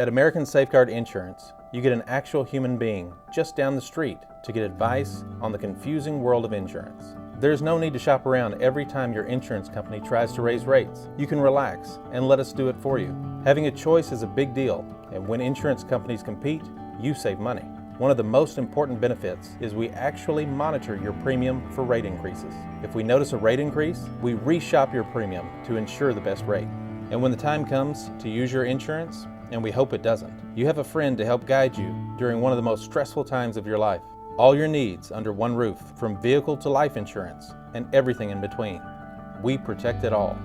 At American Safeguard Insurance, you get an actual human being just down the street to get advice on the confusing world of insurance. There's no need to shop around every time your insurance company tries to raise rates. You can relax and let us do it for you. Having a choice is a big deal, and when insurance companies compete, you save money. One of the most important benefits is we actually monitor your premium for rate increases. If we notice a rate increase, we reshop your premium to ensure the best rate. And when the time comes to use your insurance, and we hope it doesn't, you have a friend to help guide you during one of the most stressful times of your life. All your needs under one roof, from vehicle to life insurance, and everything in between. We protect it all.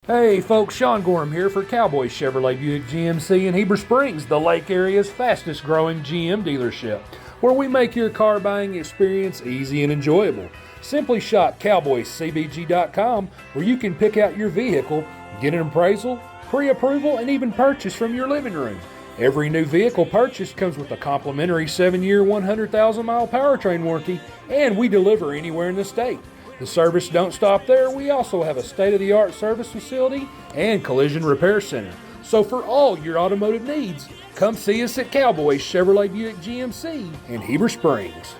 Hey folks, Sean Gorham here for Cowboy Chevrolet Buick GMC in Heber Springs, the Lake Area's fastest growing GM dealership, where we make your car buying experience easy and enjoyable. Simply shop cowboycbg.com, where you can pick out your vehicle, get an appraisal, pre-approval, and even purchase from your living room. Every new vehicle purchased comes with a complimentary 7-year, 100,000-mile powertrain warranty, and we deliver anywhere in the state. The service don't stop there. We also have a state-of-the-art service facility and collision repair center. So for all your automotive needs, come see us at Cowboy Chevrolet Buick GMC in Heber Springs.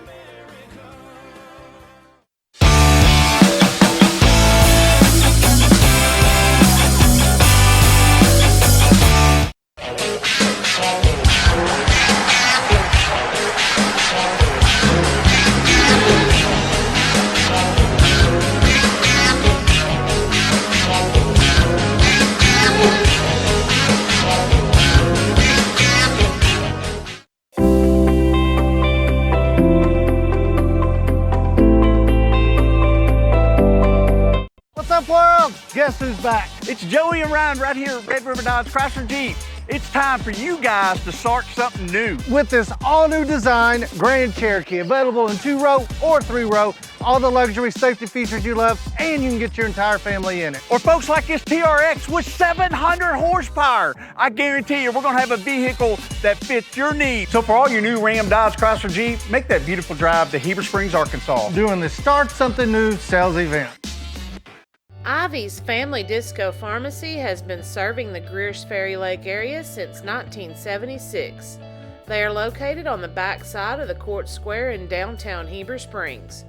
World, guess who's back? It's Joey and Ryan right here at Red River Dodge Chrysler Jeep. It's time for you guys to start something new. With this all-new design, Grand Cherokee, available in 2-row or 3-row, all the luxury safety features you love, and you can get your entire family in it. Or folks like this TRX with 700 horsepower. I guarantee you, we're gonna have a vehicle that fits your needs. So for all your new Ram, Dodge, Chrysler Jeep, make that beautiful drive to Heber Springs, Arkansas. Doing the Start Something New sales event. Ivy's Family Disco Pharmacy has been serving the Greers Ferry Lake area since 1976. They are located on the back side of the Court Square in downtown Heber Springs.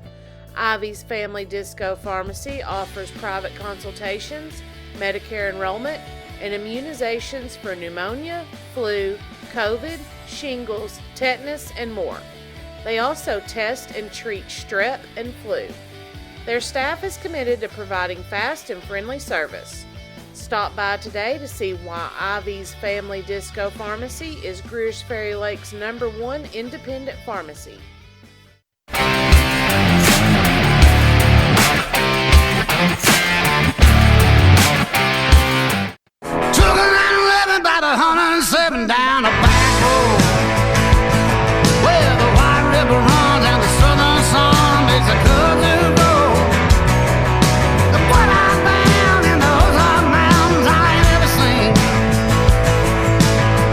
Ivy's Family Disco Pharmacy offers private consultations, Medicare enrollment, and immunizations for pneumonia, flu, COVID, shingles, tetanus, and more. They also test and treat strep and flu. Their staff is committed to providing fast and friendly service. Stop by today to see why Ivy's Family Disco Pharmacy is Greers Ferry Lake's #1 independent pharmacy. Took a 911 about 107 down a back road, where the White River runs and the southern sun makes a cousin grow. What I found in those hot mountains I ain't ever seen.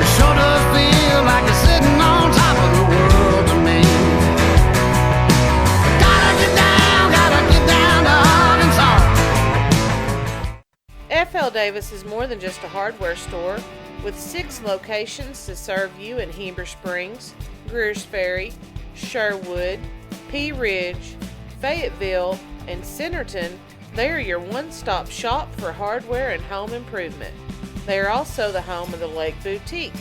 It sure does feel like it's sitting on top of the world to me. Gotta get down to Arkansas. F.L. Davis is more than just a hardware store, with 6 locations to serve you in Heber Springs, Greers Ferry, Sherwood, Pea Ridge, Fayetteville, and Centerton. They are your one-stop shop for hardware and home improvement. They are also the home of the Lake Boutique,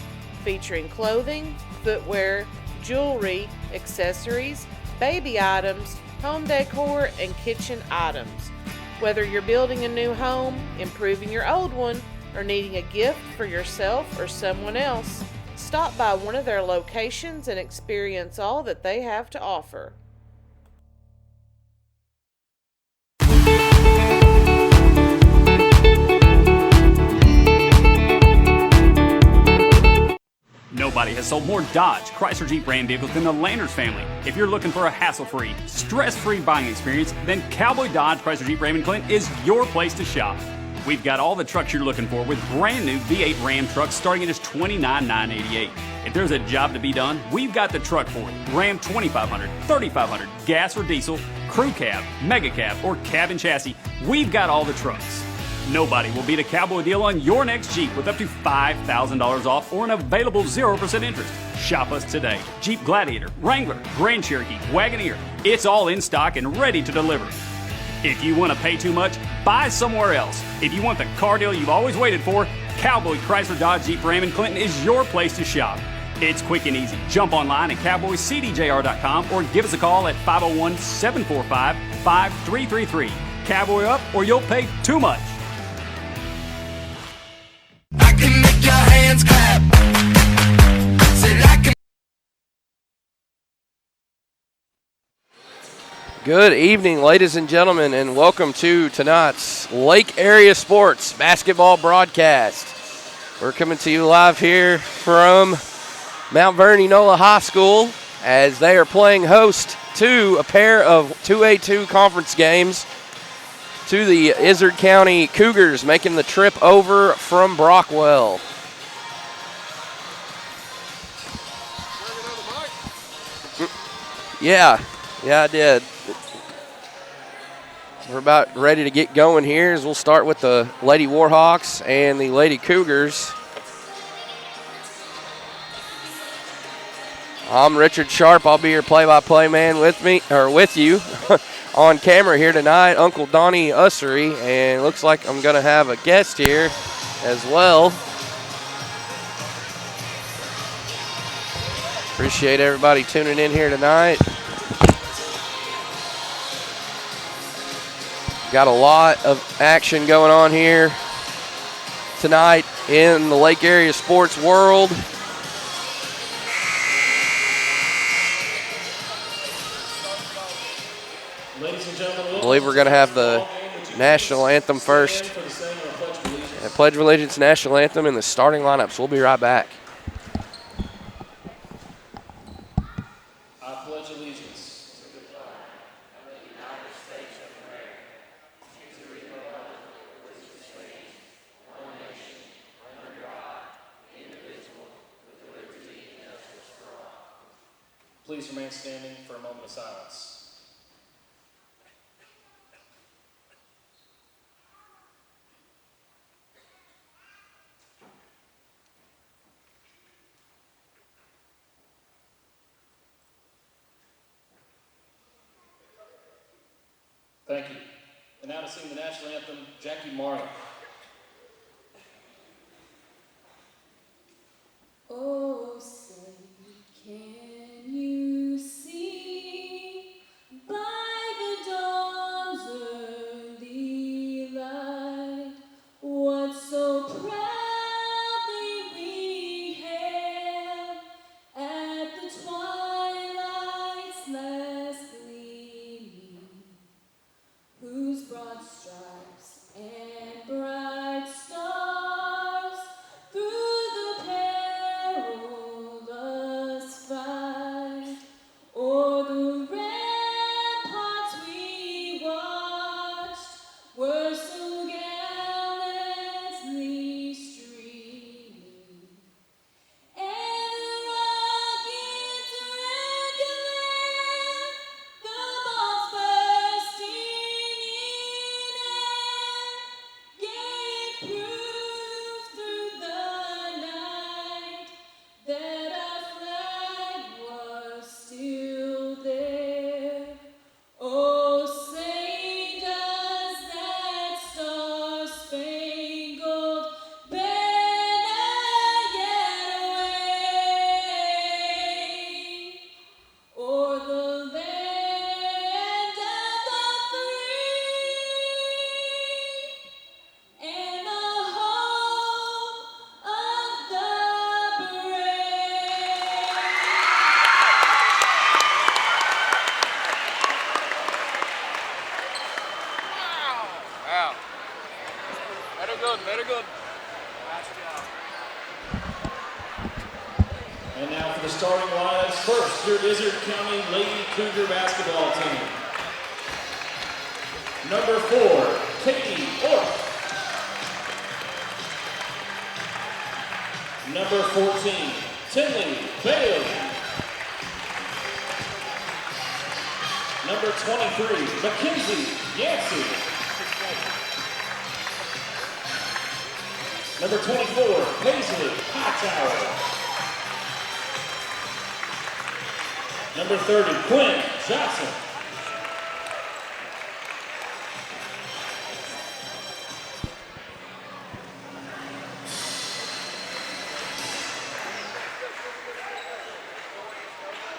featuring clothing, footwear, jewelry, accessories, baby items, home decor, and kitchen items. Whether you're building a new home, improving your old one, or needing a gift for yourself or someone else, stop by one of their locations and experience all that they have to offer. Nobody has sold more Dodge, Chrysler, Jeep, Ram vehicles than the Landers family. If you're looking for a hassle-free, stress-free buying experience, then Cowboy Dodge, Chrysler, Jeep, Ram, and Clint is your place to shop. We've got all the trucks you're looking for with brand new V8 Ram trucks starting at just $29,988. If there's a job to be done, we've got the truck for it. Ram 2500, 3500, gas or diesel, crew cab, mega cab, or cab and chassis, we've got all the trucks. Nobody will beat a Cowboy deal on your next Jeep with up to $5,000 off or an available 0% interest. Shop us today. Jeep Gladiator, Wrangler, Grand Cherokee, Wagoneer. It's all in stock and ready to deliver. If you want to pay too much, buy somewhere else. If you want the car deal you've always waited for, Cowboy Chrysler Dodge Jeep Ram in Clinton is your place to shop. It's quick and easy. Jump online at cowboycdjr.com or give us a call at 501-745-5333. Cowboy up or you'll pay too much. I can make your hands clap. Said I can. Good evening, ladies and gentlemen, and welcome to tonight's Lake Area Sports basketball broadcast. We're coming to you live here from Mount Vernon Enola High School as they are playing host to a pair of 2A2 conference games to the Izard County Cougars, making the trip over from Brockwell. Yeah, I did. We're about ready to get going here as we'll start with the Lady Warhawks and the Lady Cougars. I'm Richard Sharp. I'll be your play-by-play man with you on camera here tonight, Uncle Donnie Ussery, and it looks like I'm going to have a guest here as well. Appreciate everybody tuning in here tonight. Got a lot of action going on here tonight in the Lake Area sports world. I believe we're going to have the national anthem first. The Pledge of Allegiance national anthem and the starting lineups. We'll be right back. I pledge allegiance to the flag of the United States of America, to the republic which stands one nation under God, indivisible, with liberty and justice for all. Please remain standing for a moment of silence. Thank you. And now to sing the national anthem, Jackie Marlin. Oh, say, can you see by the dawn's early light what so proudly we hailed at the twilight's last gleaming, whose broad stripes and bright stars through the perilous fight o'er the ramparts we watched were so gallantly streaming, and the rocket's red glare, the balls bursting in air, gave proof through the night that our flag was still there. Oh, say does that star-spangled banner yet wave o'er the land of the free and the home of the brave? Wow. Very good. And now for the starting lineups. First, your Izard County Lady Cougar basketball team. Number 4, Katie Orff. Number 14, Tinley Bailey. Number 23, Mackenzie Yancey. Number 24, Paisley Hightower. Number 30, Quinn Johnson.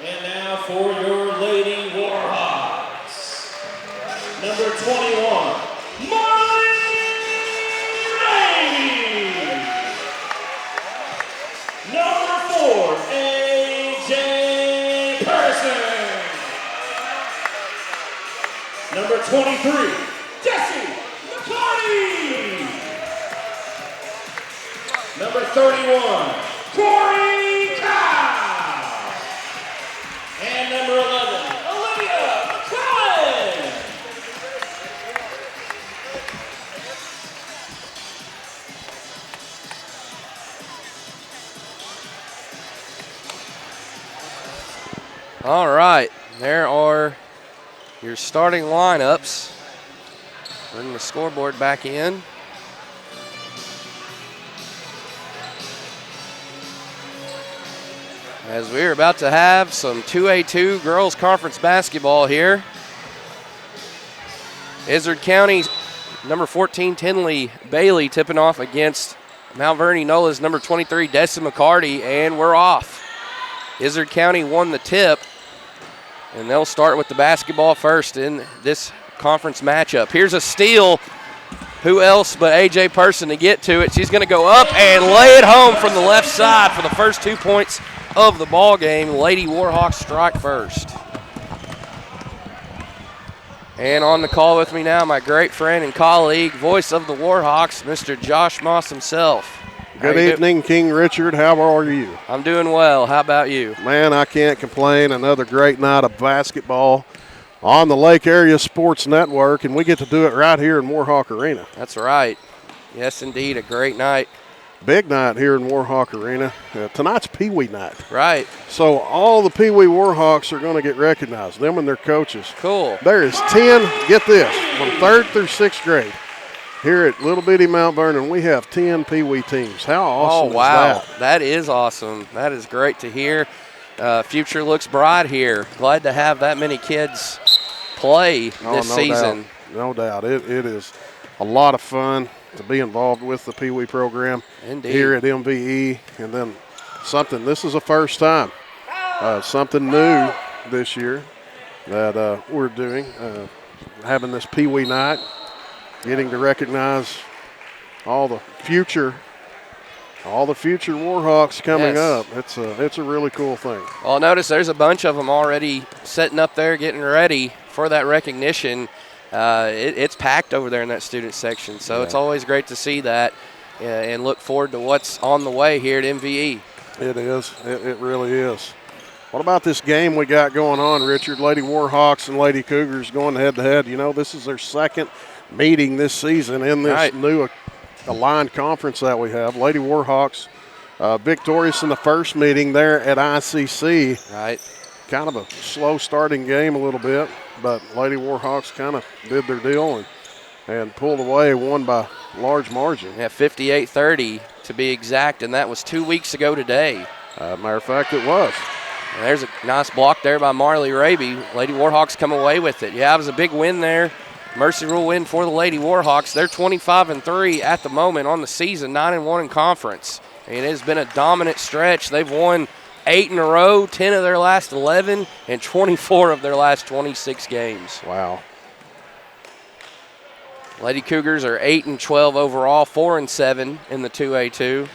And now for your Lady Warhawks. Number 21, Marley Ray. Number 4, A.J. Person. Number 23, Jesse McCarty. Number 31, Corey Kyle. And number 11, Olivia McClellan. All right, there are your starting lineups. Bring the scoreboard back in. As we're about to have some 2A2 girls conference basketball here. Izard County, number 14, Tinley Bailey tipping off against Mount Vernon Nola's number 23, Desi McCarty, and we're off. Izard County won the tip, and they'll start with the basketball first in this conference matchup. Here's a steal. Who else but A.J. Person to get to it? She's going to go up and lay it home from the left side for the first 2 points of the ball game. Lady Warhawks strike first. And on the call with me now, my great friend and colleague, voice of the Warhawks, Mr. Josh Moss himself. Good evening, King Richard. How are you? I'm doing well. How about you? Man, I can't complain. Another great night of basketball on the Lake Area Sports Network, and we get to do it right here in Warhawk Arena. That's right. Yes, indeed, a great night. Big night here in Warhawk Arena. Tonight's Pee Wee night. Right. So all the Pee Wee Warhawks are going to get recognized, them and their coaches. Cool. There is 10, get this, from 3rd through 6th grade. Here at Little Bitty Mount Vernon, we have 10 Pee Wee teams. How awesome is that? That is awesome. That is great to hear. Future looks bright here. Glad to have that many kids play this season. No doubt. It is a lot of fun to be involved with the Pee Wee program. Indeed. Here at MVE. And then this is a first time. Something new this year that we're doing. Having this Pee Wee night. Getting to recognize all the future Warhawks coming up. It's a really cool thing. Well, notice there's a bunch of them already setting up there, getting ready for that recognition. It's packed over there in that student section, so it's always great to see that and look forward to what's on the way here at MVE. It is. It really is. What about this game we got going on, Richard? Lady Warhawks and Lady Cougars going head-to-head. You know, this is their second meeting this season in this new aligned conference that we have. Lady Warhawks victorious in the first meeting there at ICC. Right. Kind of a slow starting game a little bit, but Lady Warhawks kind of did their deal and pulled away, won by large margin. Yeah, 58-30 to be exact, and that was 2 weeks ago today. Matter of fact, it was. And there's a nice block there by Marley Raby. Lady Warhawks come away with it. Yeah, it was a big win there. Mercy Rule win for the Lady Warhawks. They're 25-3 at the moment on the season, 9-1 in conference. And it has been a dominant stretch. They've won 8 in a row, 10 of their last 11, and 24 of their last 26 games. Wow. Lady Cougars are 8-12 overall, 4-7 in the 2A2.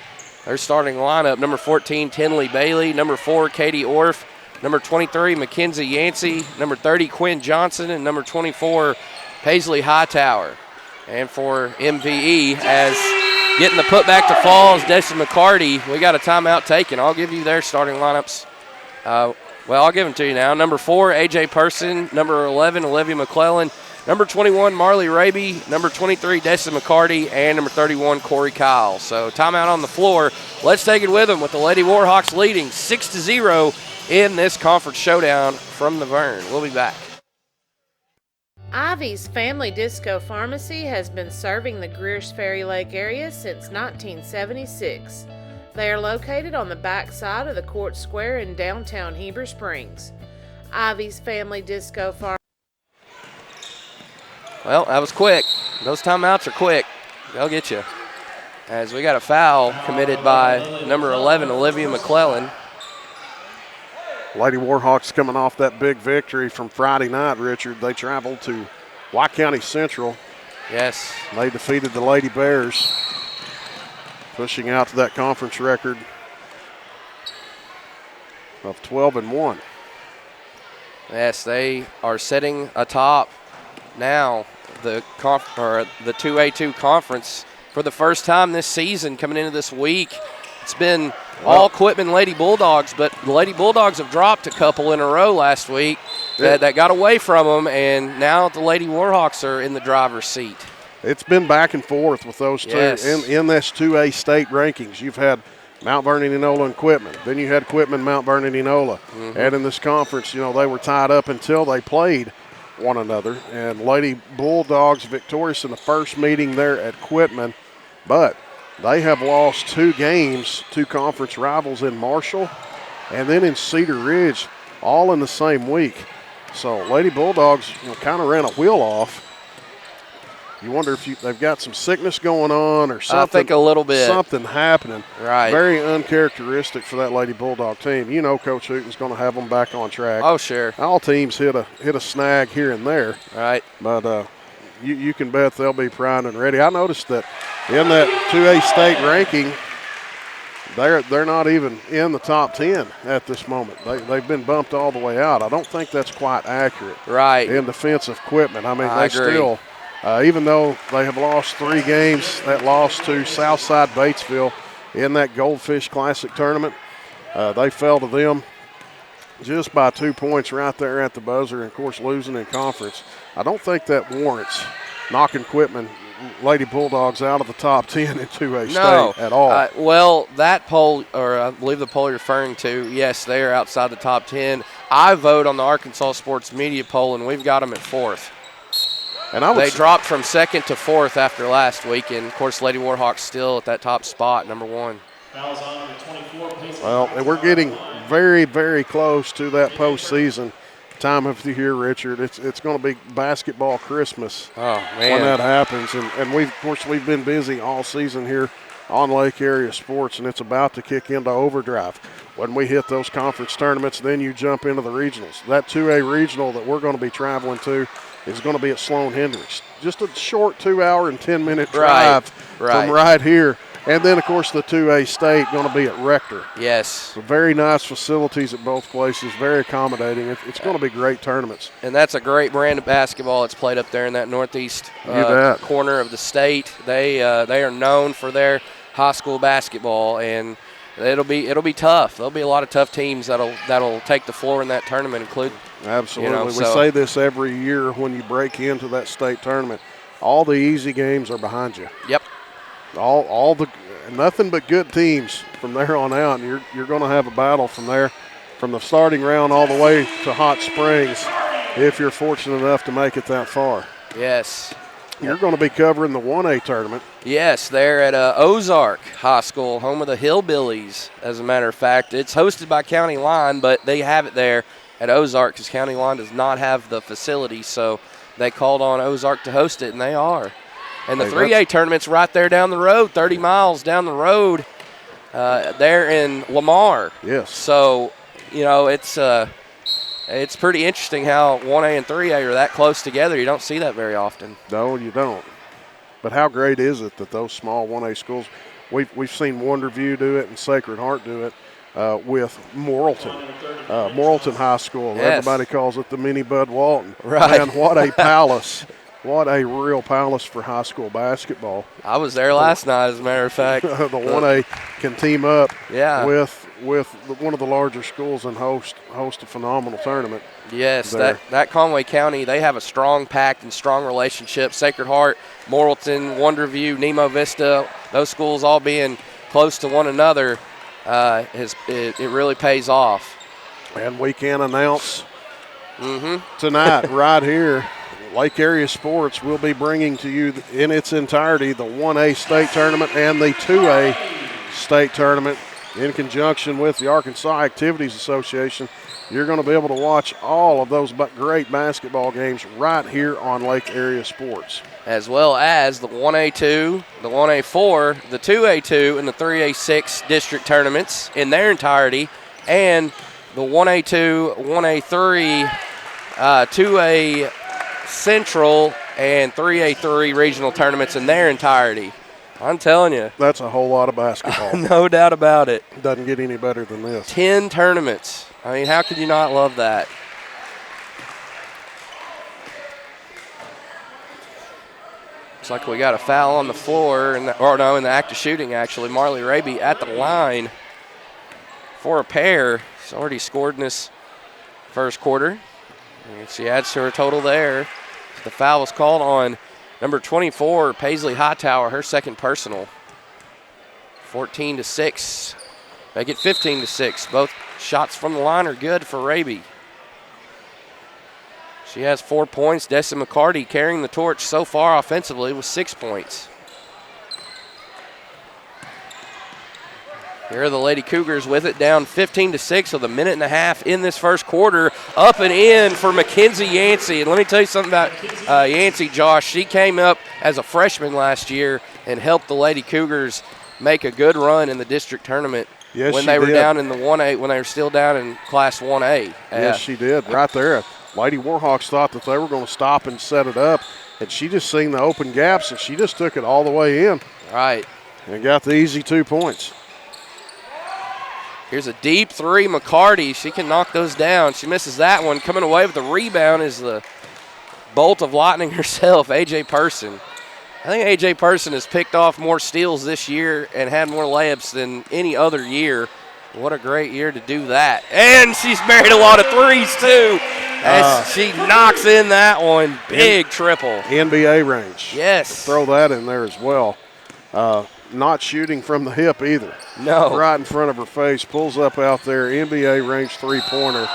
Their starting lineup, number 14, Tinley Bailey, number 4, Katie Orff, number 23, Mackenzie Yancey, number 30, Quinn Johnson, and number 24, Paisley Hightower. And for MVE, as getting the putback to fall is Desi McCarty. We got a timeout taken. I'll give you their starting lineups. Well, I'll give them to you now. Number 4, A.J. Person. Number 11, Olivia McClellan. Number 21, Marley Raby. Number 23, Desi McCarty. And number 31, Corey Kyle. So timeout on the floor. Let's take it with them with the Lady Warhawks leading 6-0 in this conference showdown from the Vern. We'll be back. Ivy's Family Disco Pharmacy has been serving the Greers Ferry Lake area since 1976. They are located on the back side of the Court Square in downtown Heber Springs. Ivy's Family Disco Pharmacy. Well, that was quick. Those timeouts are quick. They'll get you. As we got a foul committed by number 11, Olivia McClellan. Lady Warhawks coming off that big victory from Friday night, Richard. They traveled to White County Central. Yes. They defeated the Lady Bears, pushing out to that conference record of 12-1. Yes, they are sitting atop now the 2A2 conference for the first time this season coming into this week. It's been all Quitman Lady Bulldogs, but the Lady Bulldogs have dropped a couple in a row last week that got away from them, and now the Lady Warhawks are in the driver's seat. It's been back and forth with those two. Yes. In this 2A state rankings. You've had Mount Vernon, Enola, and Quitman. Then you had Quitman, Mount Vernon, Enola. And in this conference, they were tied up until they played one another. And Lady Bulldogs victorious in the first meeting there at Quitman, but they have lost 2 games to conference rivals in Marshall and then in Cedar Ridge, all in the same week. So Lady Bulldogs kind of ran a wheel off. You wonder if they've got some sickness going on or something. I think a little bit. Something happening. Right. Very uncharacteristic for that Lady Bulldog team. Coach Hooten's going to have them back on track. Oh, sure. All teams hit a snag here and there. Right. But you can bet they'll be primed and ready. I noticed that in that 2A state ranking, they're not even in the top 10 at this moment. They've been bumped all the way out. I don't think that's quite accurate. Right. In defense of Quitman. I mean, I they agree. still, even though they have lost 3 games, that loss to Southside Batesville in that Goldfish Classic tournament, they fell to them just by 2 points right there at the buzzer, and, of course, losing in conference. I don't think that warrants knocking Quitman Lady Bulldogs out of the top 10 in 2A state at all. Well, that poll, or I believe the poll you're referring to, yes, they are outside the top 10. I vote on the Arkansas Sports Media poll, and we've got them at 4th. And they dropped from 2nd to 4th after last week, and, of course, Lady Warhawks still at that top spot, number 1. Well, and we're getting very, very close to that postseason time of the year, Richard. It's going to be basketball Christmas when that happens. And we've been busy all season here on Lake Area Sports, and it's about to kick into overdrive. When we hit those conference tournaments, then you jump into the regionals. That 2A regional that we're going to be traveling to is going to be at Sloan Hendricks. Just a short 2-hour and 10-minute drive from right here. And then, of course, the 2A state going to be at Rector. Yes. So very nice facilities at both places, very accommodating. It's going to be great tournaments. And that's a great brand of basketball that's played up there in that northeast corner of the state. They are known for their high school basketball, and it'll be tough. There'll be a lot of tough teams that'll take the floor in that tournament, including. Absolutely. We say this every year when you break into that state tournament. All the easy games are behind you. Yep. All the nothing but good teams from there on out, and you're going to have a battle from there, from the starting round all the way to Hot Springs, if you're fortunate enough to make it that far. Yes. You're going to be covering the 1A tournament. Yes, they're at Ozark High School, home of the Hillbillies, as a matter of fact. It's hosted by County Line, but they have it there at Ozark because County Line does not have the facility, so they called on Ozark to host it, and they are. And the 3A tournament's right there down the road, 30 miles down the road. There in Lamar. Yes. So, it's pretty interesting how 1A and 3A are that close together. You don't see that very often. No, you don't. But how great is it that those small 1A schools, we've seen Wonderview do it and Sacred Heart do it with Morrilton High School. Yes. Everybody calls it the mini Bud Walton. Right. Man, what a palace. What a real palace for high school basketball. I was there last night, as a matter of fact. The 1A can team up with one of the larger schools and host a phenomenal tournament. Yes, that Conway County, they have a strong pact and strong relationship. Sacred Heart, Morrilton, Wonderview, Nemo Vista, those schools all being close to one another, it really pays off. And we can announce tonight right here Lake Area Sports will be bringing to you in its entirety the 1A state tournament and the 2A state tournament in conjunction with the Arkansas Activities Association. You're going to be able to watch all of those great basketball games right here on Lake Area Sports. As well as the 1A2, the 1A4, the 2A2, and the 3A6 district tournaments in their entirety, and the 1A2, 1A3, 2A Central, and 3A3 regional tournaments in their entirety. I'm telling you. That's a whole lot of basketball. No doubt about it. Doesn't get any better than this. 10 tournaments. I mean, how could you not love that? Looks like we got a foul on the floor, in the act of shooting, actually. Marley Raby at the line for a pair. She's already scored in this first quarter. And she adds to her total there. The foul was called on number 24, Paisley Hightower, her second personal. 14-6. Make it 15-6. Both shots from the line are good for Raby. She has 4 points. Desi McCarty carrying the torch so far offensively with 6 points. Here are the Lady Cougars with it, down 15-6 with a minute and a half in this first quarter. Up and in for Mackenzie Yancey. And let me tell you something about Yancey, Josh. She came up as a freshman last year and helped the Lady Cougars make a good run in the district tournament. Yes, when they were down in the 1A, when they were still down in Class 1A. Yes, she did. Right there. Lady Warhawks thought that they were going to stop and set it up, and she just seen the open gaps, and she just took it all the way in. Right. And got the easy 2 points. Here's a deep three, McCarty. She can knock those down. She misses that one. Coming away with the rebound is the bolt of lightning herself, A.J. Person. I think A.J. Person has picked off more steals this year and had more layups than any other year. What a great year to do that. And she's buried a lot of threes, too, as she knocks in that one. Big triple. NBA range. Yes. Throw that in there as well. Not shooting from the hip either. No. Right in front of her face. Pulls up out there. NBA range three-pointer.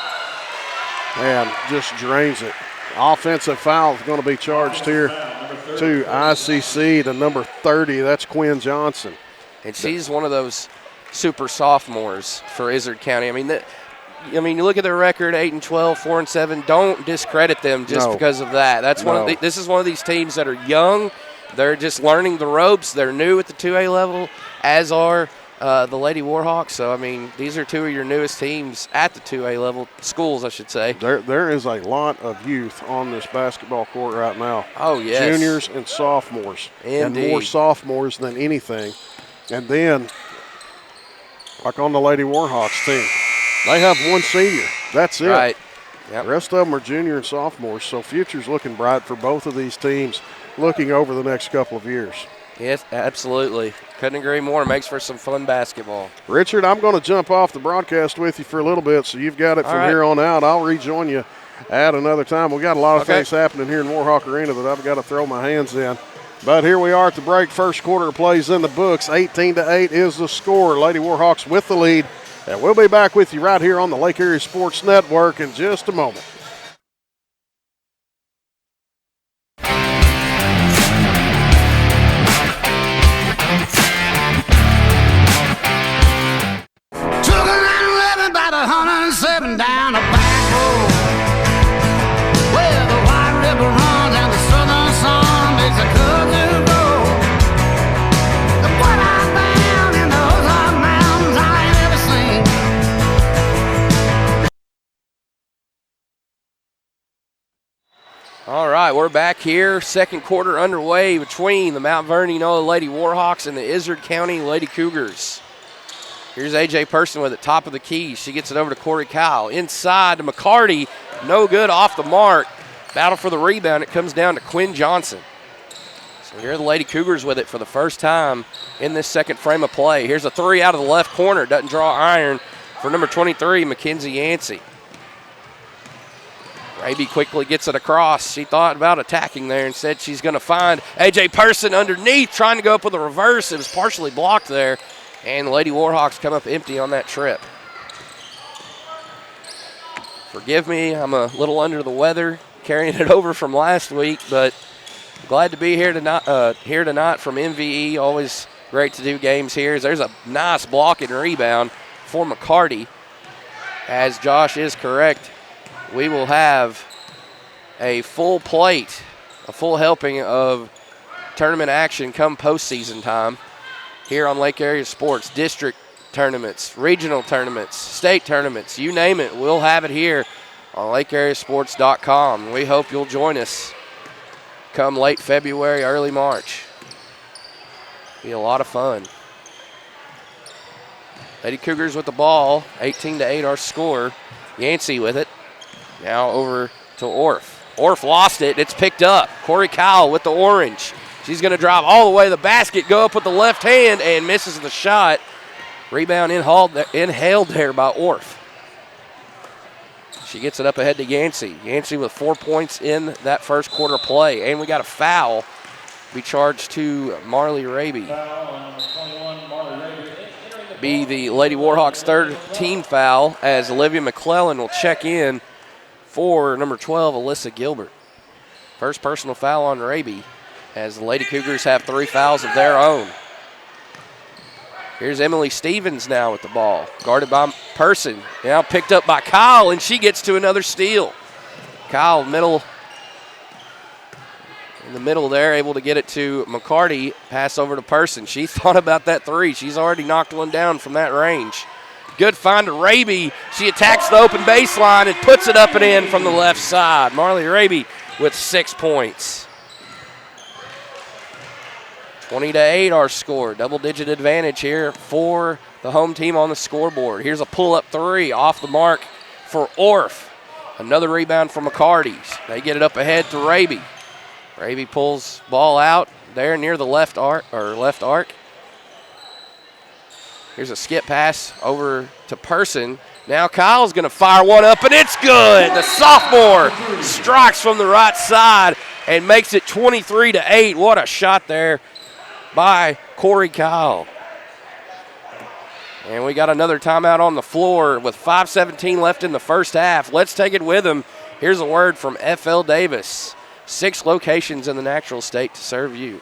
And just drains it. Offensive foul is going to be charged here to ICC, to number 30. That's Quinn Johnson. And she's one of those super sophomores for Izard County. I mean, you look at their record, 8-12, 4-7. Don't discredit them just because of that. That's this is one of these teams that are young. They're just learning the ropes. They're new at the 2A level, as are the Lady Warhawks. So, I mean, these are two of your newest teams at the 2A level, schools, I should say. There is a lot of youth on this basketball court right now. Oh, yes. Juniors and sophomores. Indeed. And more sophomores than anything. And then, like on the Lady Warhawks team, they have one senior. That's it. Right. Yep. The rest of them are junior and sophomores. So future's looking bright for both of these teams looking over the next couple of years. Yes, absolutely. Couldn't agree more. Makes for some fun basketball. Richard, I'm going to jump off the broadcast with you for a little bit, so you've got it from here on out. I'll rejoin you at another time. We've got a lot of things happening here in Warhawk Arena that I've got to throw my hands in. But here we are at the break. First quarter plays in the books. 18-8 is the score. Lady Warhawks with the lead. And we'll be back with you right here on the Lake Area Sports Network in just a moment. Took a 911 about 107 down a back road where the White River runs and the southern sun makes a country road. What I found in those hot mountains I ain't ever seen. All right, we're back here. Second quarter underway between the Mount Vernon Lady Warhawks and the Izard County Lady Cougars. Here's A.J. Person with it, top of the key. She gets it over to Corey Kyle. Inside to McCarty. No good, off the mark. Battle for the rebound. It comes down to Quinn Johnson. So here are the Lady Cougars with it for the first time in this second frame of play. Here's a three out of the left corner. Doesn't draw iron for number 23, Mackenzie Yancey. Raby quickly gets it across. She thought about attacking there and said she's going to find A.J. Person underneath, trying to go up with a reverse. It was partially blocked there. And the Lady Warhawks come up empty on that trip. Forgive me, I'm a little under the weather. carrying it over from last week, but glad to be here tonight from MVE. Always great to do games here. There's a nice block and rebound for McCarty. As Josh is correct, we will have a full plate, a full helping of tournament action come postseason time here on Lake Area Sports. District tournaments, regional tournaments, state tournaments, you name it, we'll have it here on LakeAreaSports.com. We hope you'll join us come late February, early March. Be a lot of fun. Lady Cougars with the ball, 18-8 our score. Yancey with it. Now over to Orff. Orff lost it. It's picked up. Corey Kyle with the orange. She's going to drive all the way to the basket, go up with the left hand, and misses the shot. Rebound inhaled there by Orff. She gets it up ahead to Yancey. Yancey with 4 points in that first quarter play. And we got a foul. Be charged to Marley Raby. Be the Lady Warhawks' third team foul as Olivia McClellan will check in for number 12, Alyssa Gilbert. First personal foul on Raby as the Lady Cougars have 3 fouls of their own. Here's Emily Stevens now with the ball, guarded by Person. Now picked up by Kyle, and she gets to another steal. Kyle in the middle there, able to get it to McCarty, pass over to Person. She thought about that three. She's already knocked one down from that range. Good find to Raby. She attacks the open baseline and puts it up and in from the left side. Marley Raby with 6 points. 20-8 our score. Double-digit advantage here for the home team on the scoreboard. Here's a pull-up three off the mark for Orff. Another rebound from McCarty. They get it up ahead to Raby. Raby pulls ball out there near the left arc. Here's a skip pass over to Person. Now Kyle's going to fire one up, and it's good. The sophomore strikes from the right side and makes it 23-8. What a shot there by Corey Kyle. And we got another timeout on the floor with 5:17 left in the first half. Let's take it with him. Here's a word from F.L. Davis. 6 locations in the natural state to serve you.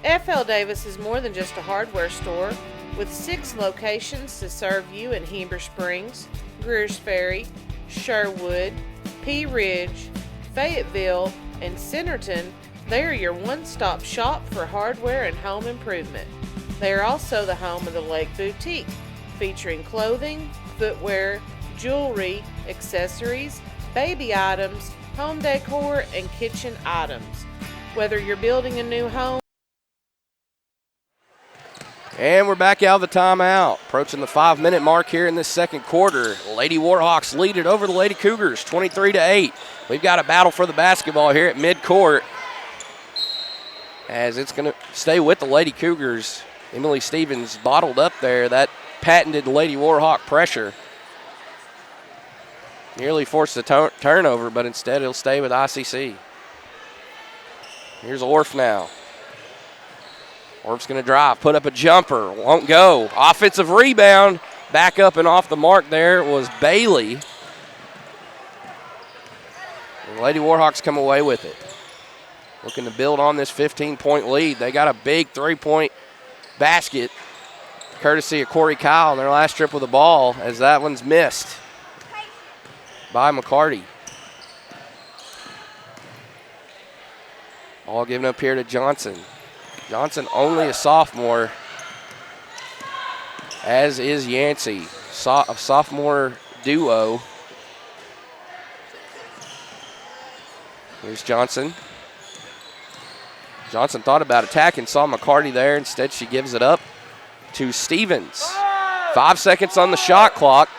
F.L. Davis is more than just a hardware store, with 6 locations to serve you in Heber Springs, Greers Ferry, Sherwood, Pea Ridge, Fayetteville, and Centerton. They are your one-stop shop for hardware and home improvement. They are also the home of the Lake Boutique, featuring clothing, footwear, jewelry, accessories, baby items, home decor, and kitchen items. Whether you're building a new home. And we're back out of the timeout. Approaching the 5-minute mark here in this second quarter. Lady Warhawks lead it over the Lady Cougars, 23-8. We've got a battle for the basketball here at midcourt, as it's going to stay with the Lady Cougars. Emily Stevens bottled up there. That patented Lady Warhawk pressure. Nearly forced a turnover, but instead it'll stay with ICC. Here's Orff now. Orff's going to drive, put up a jumper, won't go. Offensive rebound, back up and off the mark there was Bailey. And Lady Warhawks come away with it. Looking to build on this 15-point lead. They got a big 3-point basket, courtesy of Corey Kyle on their last trip with the ball, as that one's missed by McCarty. Ball given up here to Johnson. Johnson only a sophomore, as is Yancey. A sophomore duo. Here's Johnson. Johnson thought about attacking, saw McCarty there. Instead, she gives it up to Stevens. 5 seconds on the shot clock.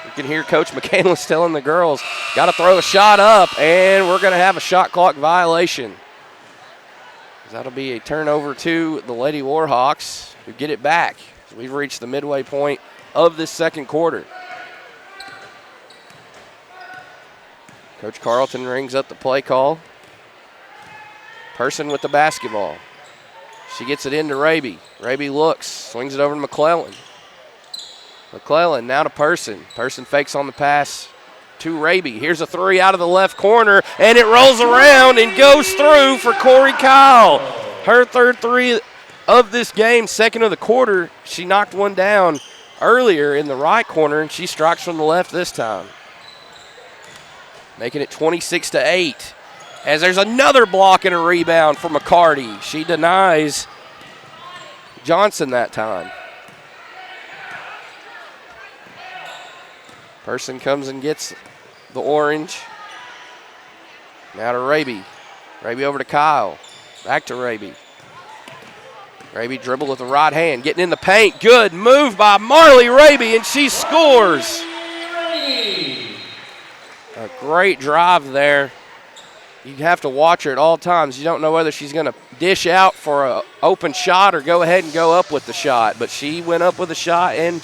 You can hear Coach McCandless telling the girls, got to throw a shot up, and we're going to have a shot clock violation. That'll be a turnover to the Lady Warhawks, who get it back. We've reached the midway point of this second quarter. Coach Carlton rings up the play call. Person with the basketball. She gets it into Raby. Raby looks, swings it over to McClellan. McClellan now to Person. Person fakes on the pass to Raby. Here's a three out of the left corner, and it rolls around and goes through for Corey Kyle. Her third three of this game, second of the quarter. She knocked one down earlier in the right corner, and she strikes from the left this time. Making it 26-8. As there's another block and a rebound for McCarty. She denies Johnson that time. Person comes and gets the orange. Now to Raby. Raby over to Kyle. Back to Raby. Raby dribble with the right hand, getting in the paint. Good move by Marley Raby, and she scores. A great drive there. You have to watch her at all times. You don't know whether she's going to dish out for an open shot or go ahead and go up with the shot. But she went up with a shot, and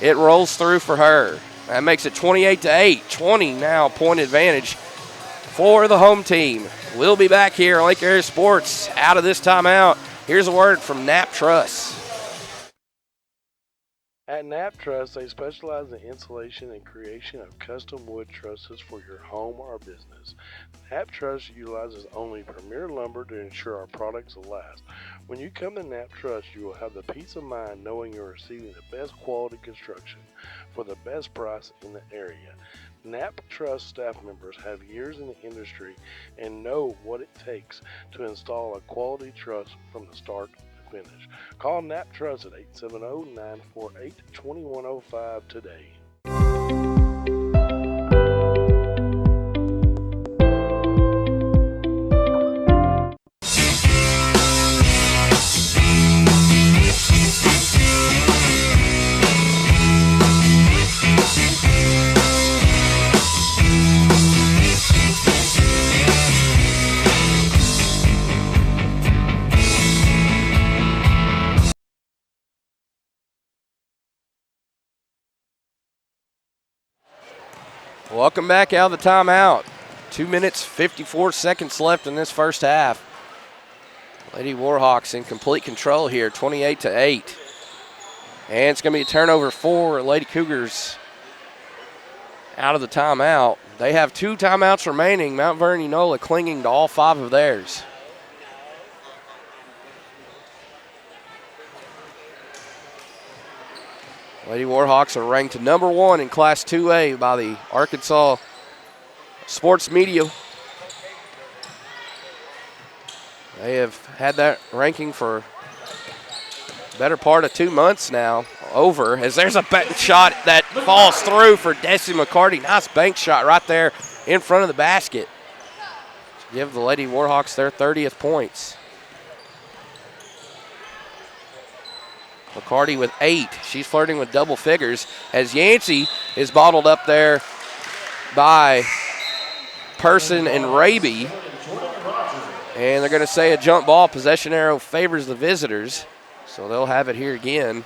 it rolls through for her. That makes it 28-8. 20 now, point advantage for the home team. We'll be back here on Lake Area Sports out of this timeout. Here's a word from Knapp Truss. At Knapp Truss, they specialize in installation and creation of custom wood trusses for your home or business. Knapp Truss utilizes only premier lumber to ensure our products will last. When you come to Knapp Truss, you will have the peace of mind knowing you're receiving the best quality construction for the best price in the area. Knapp Truss staff members have years in the industry and know what it takes to install a quality truss from the start to finish. Call Knapp Truss at 870-948-2105 today. Welcome back out of the timeout. 2 minutes, 54 seconds left in this first half. Lady Warhawks in complete control here, 28-8. And it's going to be a turnover for Lady Cougars out of the timeout. They have 2 timeouts remaining. Mount Vernon Enola clinging to all 5 of theirs. Lady Warhawks are ranked number 1 in Class 2A by the Arkansas Sports Media. They have had that ranking for the better part of 2 months now. Over, as there's a bank shot that falls through for Desi McCarty. Nice bank shot right there in front of the basket. Give the Lady Warhawks their 30th points. McCarty with 8. She's flirting with double figures as Yancey is bottled up there by Person and Raby. And they're going to say a jump ball. Possession arrow favors the visitors. So they'll have it here again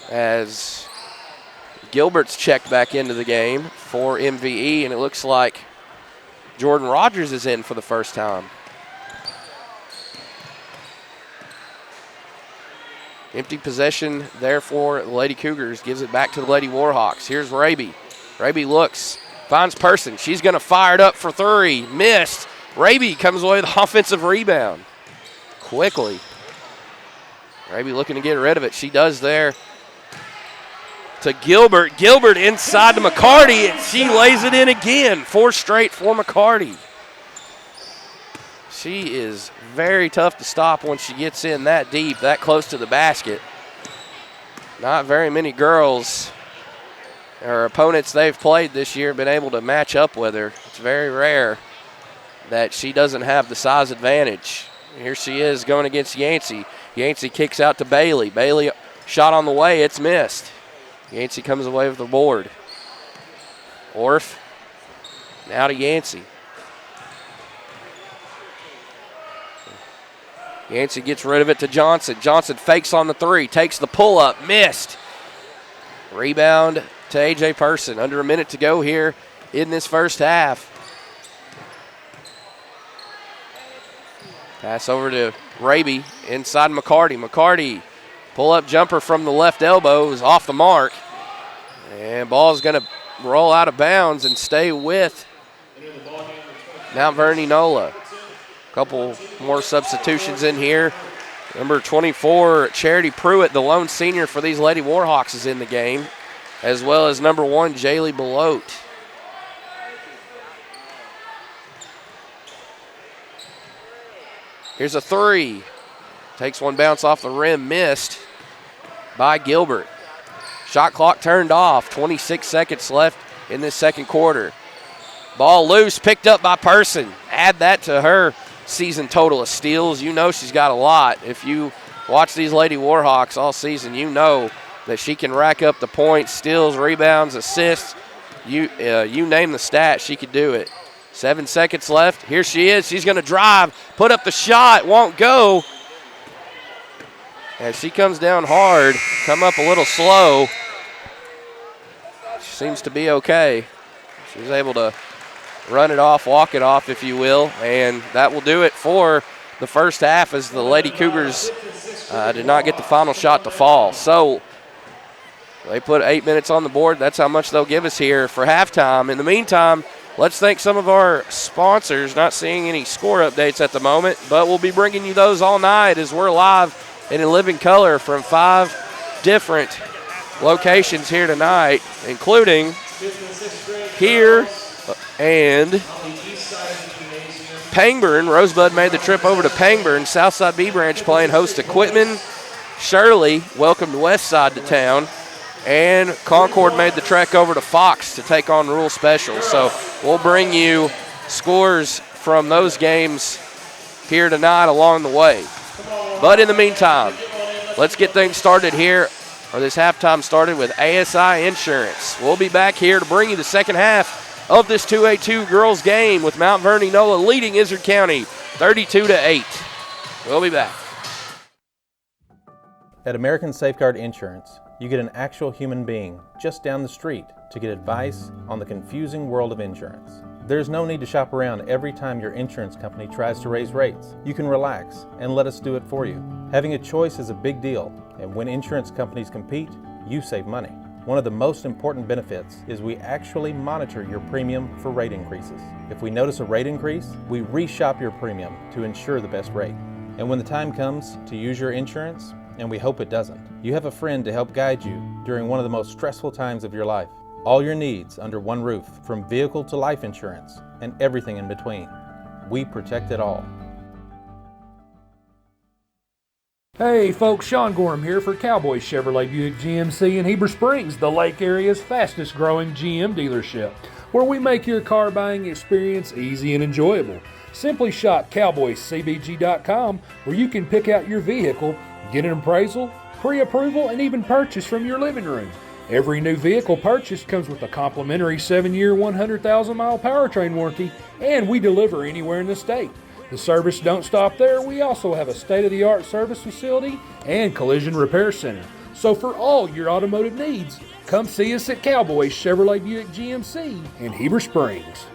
as Gilbert's checked back into the game for MVE. And it looks like Jordan Rogers is in for the first time. Empty possession there for the Lady Cougars. Gives it back to the Lady Warhawks. Here's Raby. Raby looks, finds Person. She's going to fire it up for 3. Missed. Raby comes away with the offensive rebound quickly. Raby looking to get rid of it. She does there to Gilbert. Gilbert inside to McCarty, and she lays it in again. 4 straight for McCarty. She is very tough to stop once she gets in that deep, that close to the basket. Not very many girls or opponents they've played this year have been able to match up with her. It's very rare that she doesn't have the size advantage. Here she is going against Yancey. Yancey kicks out to Bailey. Bailey shot on the way, it's missed. Yancey comes away with the board. Orff now to Yancey. Yancey gets rid of it to Johnson. Johnson fakes on the 3, takes the pull-up, missed. Rebound to A.J. Person. Under a minute to go here in this first half. Pass over to Raby inside McCarty. McCarty, pull-up jumper from the left elbow is off the mark. And ball is going to roll out of bounds and stay with Mount Vernon Nola. A couple more substitutions in here. Number 24, Charity Pruitt, the lone senior for these Lady Warhawks, is in the game, as well as number 1, Jaylee Belote. Here's a three. Takes one bounce off the rim, missed by Gilbert. Shot clock turned off, 26 seconds left in this second quarter. Ball loose, picked up by Person. Add that to her season total of steals. You know she's got a lot. If you watch these Lady Warhawks all season, you know that she can rack up the points, steals, rebounds, assists. You name the stat, she could do it. 7 seconds left. Here she is. She's going to drive, put up the shot, won't go. As she comes down hard, come up a little slow. She seems to be okay. She was able to run it off, walk it off, if you will, and that will do it for the first half as the Lady Cougars did not get the final shot to fall. So they put 8 minutes on the board. That's how much they'll give us here for halftime. In the meantime, let's thank some of our sponsors. Not seeing any score updates at the moment, but we'll be bringing you those all night as we're live and in living color from 5 different locations here tonight, including here and Pangburn. Rosebud made the trip over to Pangburn. Southside B Branch playing host to Quitman. Shirley welcomed Westside to town. And Concord made the trek over to Fox to take on Rural Special. So we'll bring you scores from those games here tonight along the way. But in the meantime, let's get things started here, or this halftime started with ASI Insurance. We'll be back here to bring you the second half of this 2A2 girls game with Mount Vernon Nola leading Izard County 32-8. We'll be back. At American Safeguard Insurance, you get an actual human being just down the street to get advice on the confusing world of insurance. There's no need to shop around every time your insurance company tries to raise rates. You can relax and let us do it for you. Having a choice is a big deal, and when insurance companies compete, you save money. One of the most important benefits is we actually monitor your premium for rate increases. If we notice a rate increase, we reshop your premium to ensure the best rate. And when the time comes to use your insurance, and we hope it doesn't, you have a friend to help guide you during one of the most stressful times of your life. All your needs under one roof, from vehicle to life insurance and everything in between. We protect it all. Hey folks, Sean Gorham here for Cowboy Chevrolet Buick GMC in Heber Springs, the Lake area's fastest growing GM dealership, where we make your car buying experience easy and enjoyable. Simply shop cowboycbg.com, where you can pick out your vehicle, get an appraisal, pre-approval, and even purchase from your living room. Every new vehicle purchased comes with a complimentary 7-year, 100,000-mile powertrain warranty, and we deliver anywhere in the state. The service don't stop there. We also have a state-of-the-art service facility and collision repair center. So for all your automotive needs, come see us at Cowboy Chevrolet Buick GMC in Heber Springs.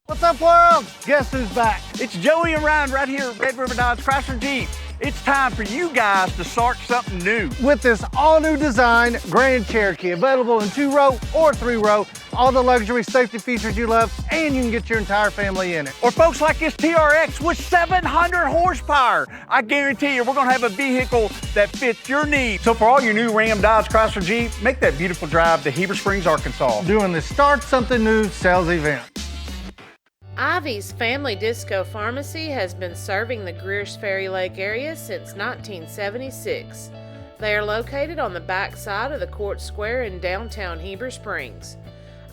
What's up, world? Guess who's back? It's Joey and Ryan right here at Red River Dodge Chrysler Jeep. It's time for you guys to start something new. With this all-new design Grand Cherokee, available in 2-row or 3-row, all the luxury safety features you love, and you can get your entire family in it. Or folks like this TRX with 700 horsepower. I guarantee you we're gonna have a vehicle that fits your needs. So for all your new Ram, Dodge, Chrysler, Jeep, make that beautiful drive to Heber Springs, Arkansas. Doing the Start Something New sales event. Ivy's Family Disco Pharmacy has been serving the Greers Ferry Lake area since 1976. They are located on the back side of the Court Square in downtown Heber Springs.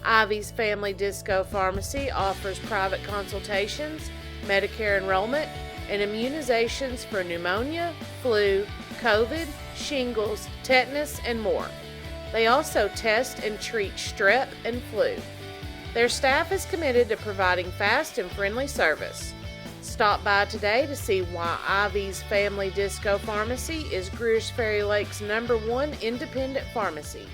Ivy's Family Disco Pharmacy offers private consultations, Medicare enrollment, and immunizations for pneumonia, flu, COVID, shingles, tetanus, and more. They also test and treat strep and flu. Their staff is committed to providing fast and friendly service. Stop by today to see why Ivy's Family Disco Pharmacy is Greer's Ferry Lake's #1 independent pharmacy.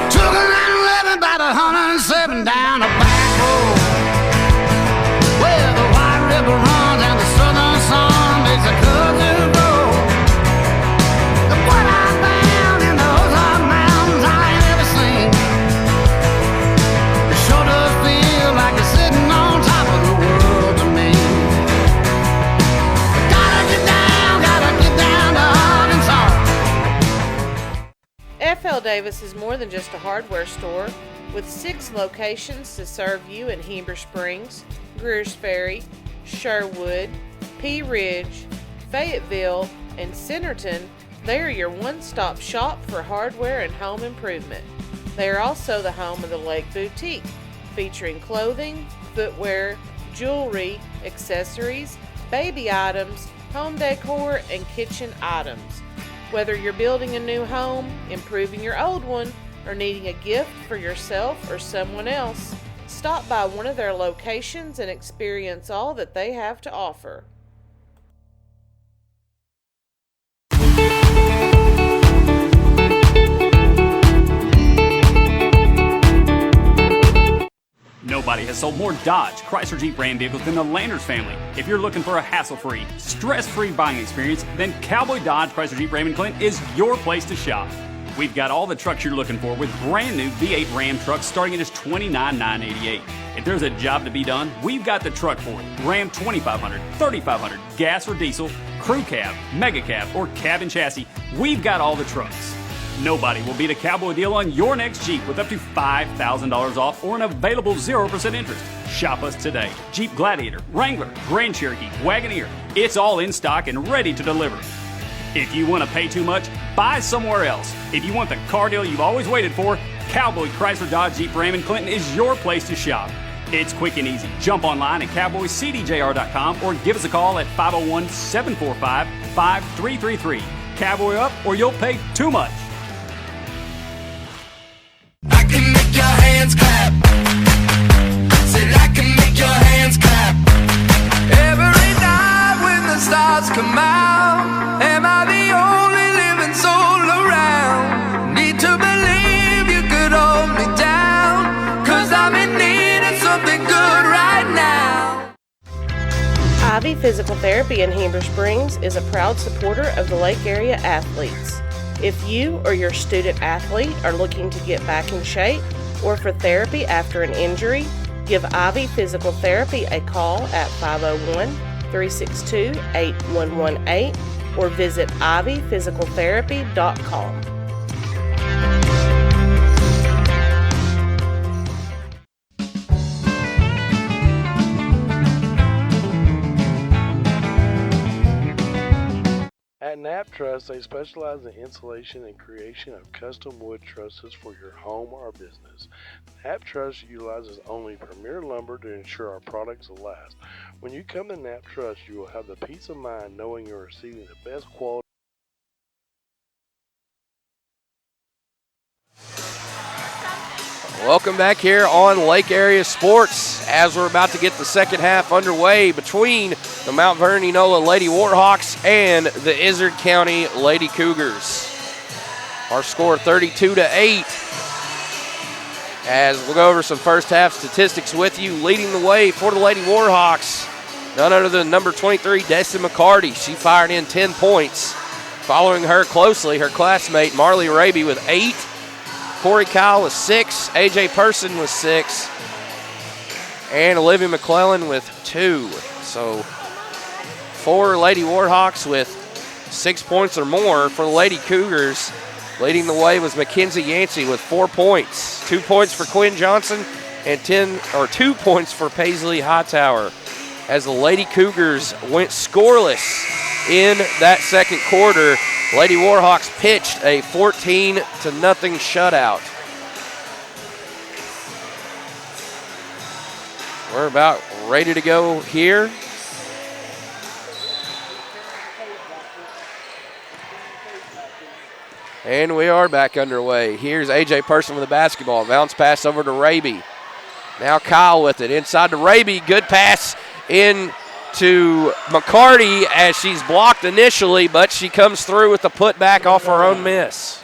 Took a 911 about 107 down a back road, where the White River runs and the southern sun makes a cousin roll. And what I found in those hot mountains I ain't ever seen, it sure does feel like you're sitting on top of the world to me. Gotta get down to Arkansas. F.L. Davis is more than just a hardware store, with 6 locations to serve you in Heber Springs, Greer's Ferry, Sherwood, Pea Ridge, Fayetteville, and Centerton. They are your one-stop shop for hardware and home improvement. They are also the home of the Lake Boutique, featuring clothing, footwear, jewelry, accessories, baby items, home decor, and kitchen items. Whether you're building a new home, improving your old one, or needing a gift for yourself or someone else, stop by one of their locations and experience all that they have to offer. Nobody has sold more Dodge, Chrysler Jeep Ram vehicles than the Landers family. If you're looking for a hassle-free, stress-free buying experience, then Cowboy Dodge, Chrysler Jeep Ram in Clinton is your place to shop. We've got all the trucks you're looking for with brand new V8 Ram trucks starting at just $29,988. If there's a job to be done, we've got the truck for it. Ram 2500, 3500, gas or diesel, crew cab, mega cab, or cab and chassis, we've got all the trucks. Nobody will beat a Cowboy deal on your next Jeep with up to $5,000 off or an available 0% interest. Shop us today. Jeep Gladiator, Wrangler, Grand Cherokee, Wagoneer, it's all in stock and ready to deliver. If you want to pay too much, buy somewhere else. If you want the car deal you've always waited for, Cowboy Chrysler Dodge Jeep Ram in Clinton is your place to shop. It's quick and easy. Jump online at cowboycdjr.com or give us a call at 501-745-5333. Cowboy up or you'll pay too much. I can make your hands clap. Said I can make your hands clap. Every night when the stars come out, am I the only living soul around? Need to believe you could hold me down, 'cause I'm in need of something good right now. Ivy Physical Therapy in Heber Springs is a proud supporter of the Lake Area athletes. If you or your student athlete are looking to get back in shape or for therapy after an injury, give Ivy Physical Therapy a call at 501-362-8118 or visit ivyphysicaltherapy.com. At Knapp Truss, they specialize in installation and creation of custom wood trusses for your home or business. Knapp Truss utilizes only premier lumber to ensure our products will last. When you come to Knapp Truss, you will have the peace of mind knowing you're receiving the best quality. Welcome back here on Lake Area Sports as we're about to get the second half underway between the Mount Vernon Enola Lady Warhawks and the Izard County Lady Cougars. Our score 32-8. As we'll go over some first half statistics with you. Leading the way for the Lady Warhawks, none other than number 23, Destin McCarty. She fired in 10 points. Following her closely, her classmate Marley Raby with 8. Corey Kyle with 6, AJ Person with 6, and Olivia McClellan with 2. So 4 Lady Warhawks with 6 points or more for the Lady Cougars. Leading the way was Mackenzie Yancey with 4 points. 2 points for Quinn Johnson and 2 points for Paisley Hightower. As the Lady Cougars went scoreless in that second quarter, Lady Warhawks pitched a 14-0 shutout. We're about ready to go here. And we are back underway. Here's A.J. Person with the basketball. Bounce pass over to Raby. Now Kyle with it. Inside to Raby. Good pass in to McCarty as she's blocked initially, but she comes through with the putback off her own miss.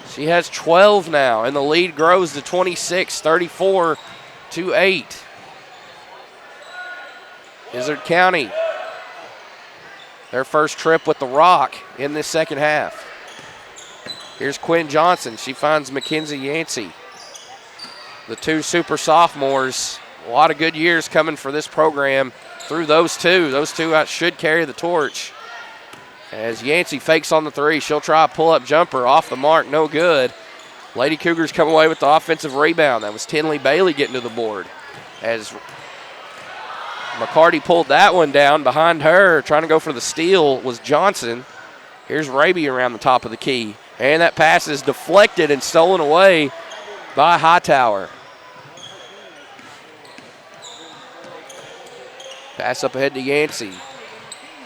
She has 12 now, and the lead grows to 26, 34-8. Izard County, their first trip with the rock in this second half. Here's Quinn Johnson. She finds Mackenzie Yancey. The two super sophomores, a lot of good years coming for this program through those two. Those two should carry the torch. As Yancey fakes on the three, she'll try a pull-up jumper off the mark, no good. Lady Cougars come away with the offensive rebound. That was Tinley Bailey getting to the board. As McCarty pulled that one down, behind her, trying to go for the steal was Johnson. Here's Raby around the top of the key. And that pass is deflected and stolen away by Hightower. Pass up ahead to Yancey.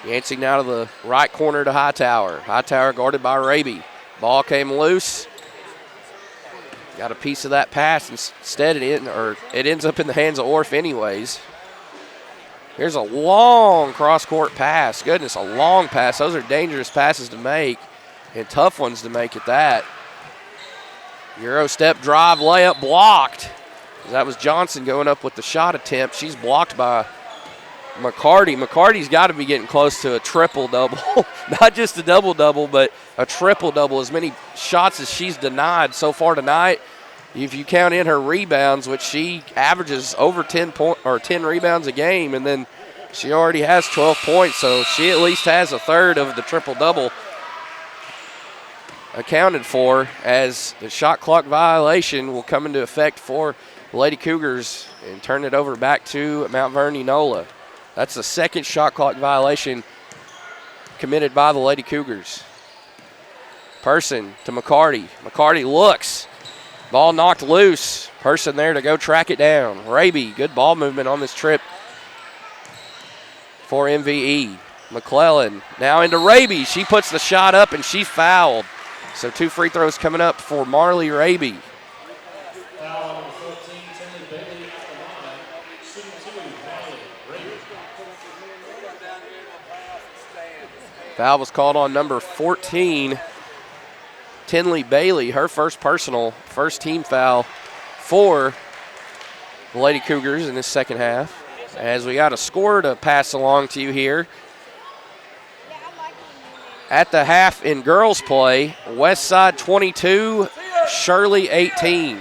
Yancey now to the right corner to Hightower. Hightower guarded by Raby. Ball came loose. Got a piece of that pass. Instead, it ends up in the hands of Orff anyways. Here's a long cross-court pass. Goodness, a long pass. Those are dangerous passes to make and tough ones to make at that. Euro step drive layup blocked. That was Johnson going up with the shot attempt. She's blocked by McCarty. McCarty's got to be getting close to a triple-double. Not just a double-double, but a triple-double. As many shots as she's denied so far tonight. If you count in her rebounds, which she averages over 10 rebounds a game, and then she already has 12 points, so she at least has a third of the triple-double accounted for, as the shot clock violation will come into effect for the Lady Cougars and turn it over back to Mount Vernon Nola. That's the second shot clock violation committed by the Lady Cougars. Person to McCarty. McCarty looks. Ball knocked loose. Person there to go track it down. Raby, good ball movement on this trip for MVE. McClellan now into Raby. She puts the shot up and she fouled. So 2 free throws coming up for Marley Raby. Foul was called on number 14, Tinley Bailey, her first personal, first team foul for the Lady Cougars in this second half. As we got a score to pass along to you here. At the half in girls play, Westside 22, Shirley 18.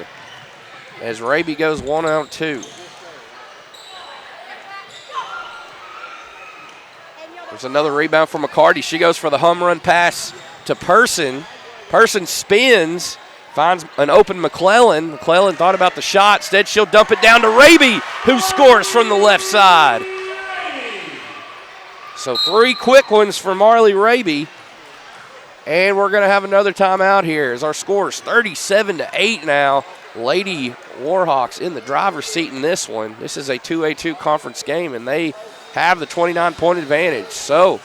As Raby goes 1 out 2. There's another rebound from McCarty. She goes for the home run pass to Person. Person spins, finds an open McClellan. McClellan thought about the shot. Instead, she'll dump it down to Raby, who scores from the left side. So 3 quick ones for Marley Raby. And we're going to have another timeout here as our score is 37-8 now. Lady Warhawks in the driver's seat in this one. This is a 2A2 conference game, and they have the 29-point advantage. So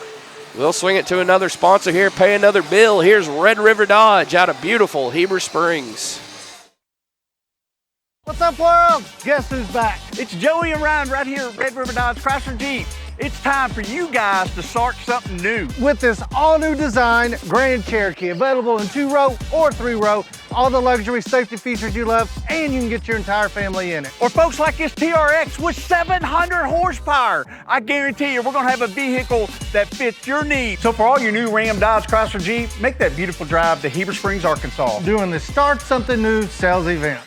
we'll swing it to another sponsor here, pay another bill. Here's Red River Dodge out of beautiful Heber Springs. What's up, world? Guess who's back? It's Joey around right here at Red River Dodge Chrysler Jeep. It's time for you guys to start something new. With this all-new design Grand Cherokee, available in 2-row or 3-row, all the luxury safety features you love, and you can get your entire family in it. Or folks like this TRX with 700 horsepower. I guarantee you we're gonna have a vehicle that fits your needs. So for all your new Ram, Dodge, Chrysler, Jeep, make that beautiful drive to Heber Springs, Arkansas. Doing the Start Something New sales event.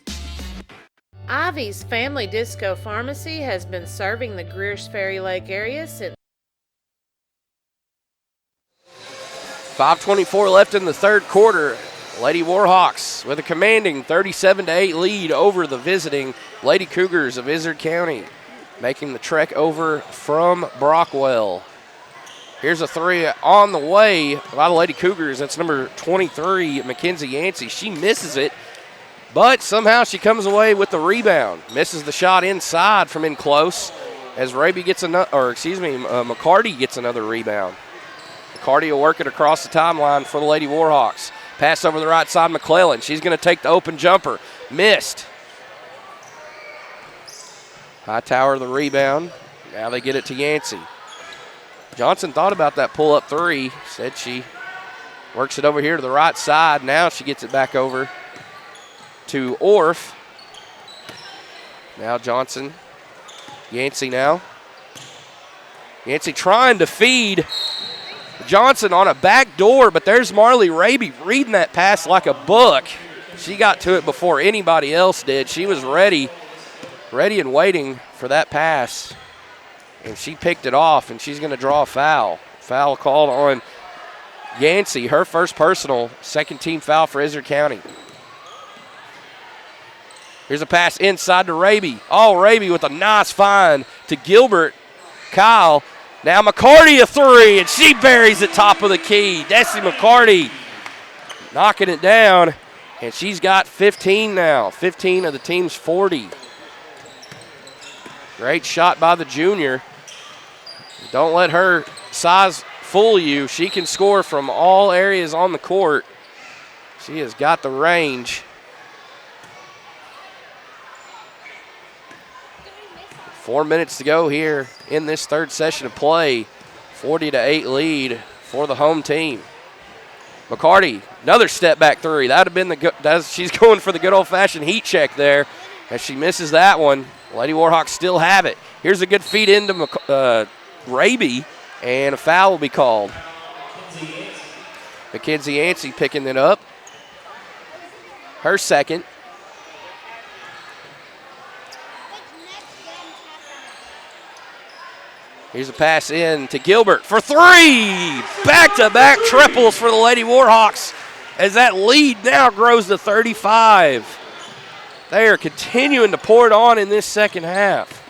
Ivy's Family Disco Pharmacy has been serving the Greer's Ferry Lake area since 5:24 left in the third quarter. Lady Warhawks with a commanding 37-8 lead over the visiting Lady Cougars of Izard County, making the trek over from Brockwell. Here's a three on the way by the Lady Cougars. That's number 23, Mackenzie Yancey. She misses it. but somehow she comes away with the rebound. Misses the shot inside from in close as McCarty gets another rebound. McCarty will work it across the timeline for the Lady Warhawks. Pass over the right side, McClellan. She's going to take the open jumper. Missed. Hightower the rebound. Now they get it to Yancey. Johnson thought about that pull-up three. Said she works it over here to the right side. Now she gets it back over to Orff. Now Johnson. Yancey now. Yancey trying to feed Johnson on a back door, but there's Marley Raby reading that pass like a book. She got to it before anybody else did. She was ready and waiting for that pass, and she picked it off, and she's going to draw a foul. Foul called on Yancey, her first personal, second team foul for Izard County. Here's a pass inside to Raby. Oh, Raby with a nice find to Gilbert. Kyle. Now McCarty a three, and she buries it top of the key. Desi McCarty knocking it down, and she's got 15 now. 15 of the team's 40. Great shot by the junior. Don't let her size fool you. She can score from all areas on the court. She has got the range. 4 minutes to go here in this third session of play. 40-8 lead for the home team. McCarty, another step back three. That would have been she's going for the good old-fashioned heat check there. As she misses that one, Lady Warhawks still have it. Here's a good feed into Raby, and a foul will be called. Mackenzie Yancey picking it up. Her second. Here's a pass in to Gilbert for three. Back-to-back triples for the Lady Warhawks as that lead now grows to 35. They are continuing to pour it on in this second half.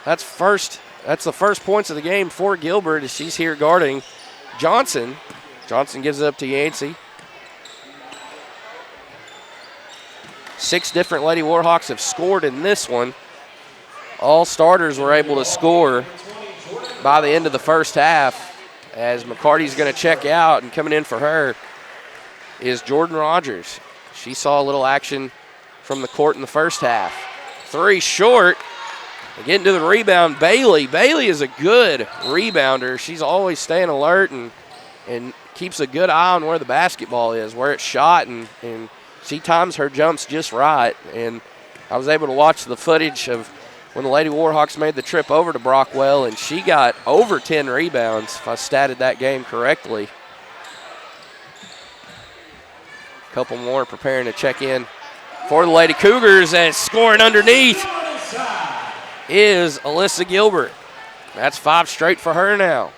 That's the first points of the game for Gilbert as she's here guarding Johnson. Johnson gives it up to Yancey. 6 different Lady Warhawks have scored in this one. All starters were able to score by the end of the first half as McCarty's going to check out, and coming in for her is Jordan Rogers. She saw a little action from the court in the first half. Three short. Getting to the rebound, Bailey. Bailey is a good rebounder. She's always staying alert and keeps a good eye on where the basketball is, where it's shot, and she times her jumps just right. And I was able to watch the footage of when the Lady Warhawks made the trip over to Brockwell, and she got over 10 rebounds, if I statted that game correctly. A couple more preparing to check in for the Lady Cougars, as scoring underneath is Alyssa Gilbert. That's 5 straight for her now.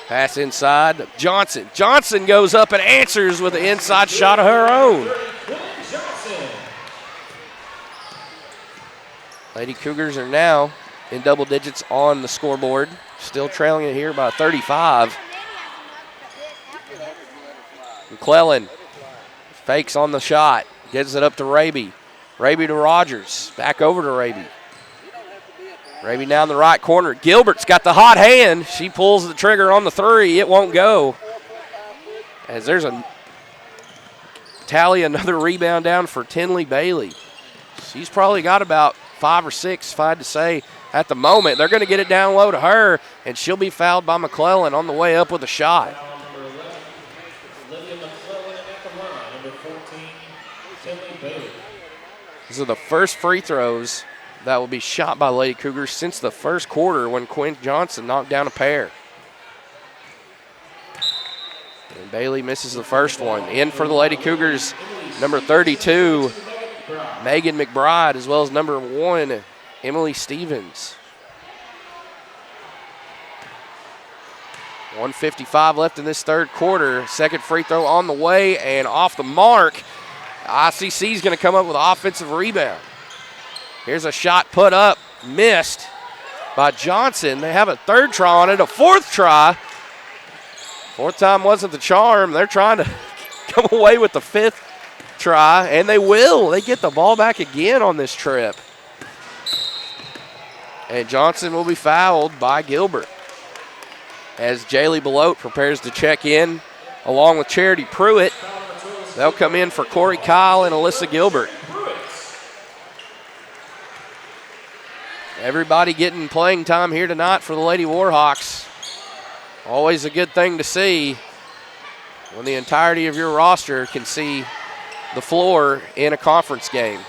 Pass inside. Johnson. Johnson goes up and answers with an inside shot of her own. Lady Cougars are now in double digits on the scoreboard. Still trailing it here by 35. McClellan fakes on the shot. Gets it up to Raby. Raby to Rogers. Back over to Raby. Raby down the right corner. Gilbert's got the hot hand. She pulls the trigger on the three. It won't go. As there's a tally, another rebound down for Tinley Bailey. She's probably got about 5 or 6, if I had to say, at the moment. They're going to get it down low to her, and she'll be fouled by McClellan on the way up with a shot. These are the first free throws that will be shot by Lady Cougars since the first quarter when Quinn Johnson knocked down a pair. And Bailey misses the first one. In for the Lady Cougars, number 32, Megan McBride, as well as number 1, Emily Stevens. 1:55 left in this third quarter. Second free throw on the way and off the mark. ICC is going to come up with an offensive rebound. Here's a shot put up, missed by Johnson. They have a third try on it, a fourth try. Fourth time wasn't the charm. They're trying to come away with the fifth try, and they will. They get the ball back again on this trip. And Johnson will be fouled by Gilbert as Jaylee Belote prepares to check in along with Charity Pruitt. They'll come in for Corey Kyle and Alyssa Gilbert. Everybody getting playing time here tonight for the Lady Warhawks. Always a good thing to see when the entirety of your roster can see the floor in a conference game.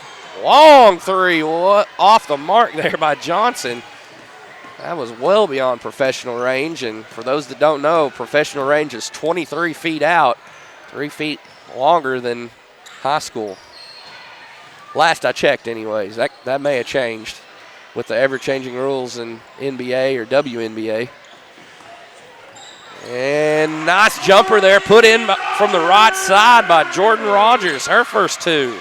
Long three, off the mark there by Johnson. That was well beyond professional range, and for those that don't know, professional range is 23 feet out, 3 feet longer than high school. Last I checked anyways. That may have changed with the ever-changing rules in NBA or WNBA. And nice jumper there, put in from the right side by Jordan Rogers, her first two.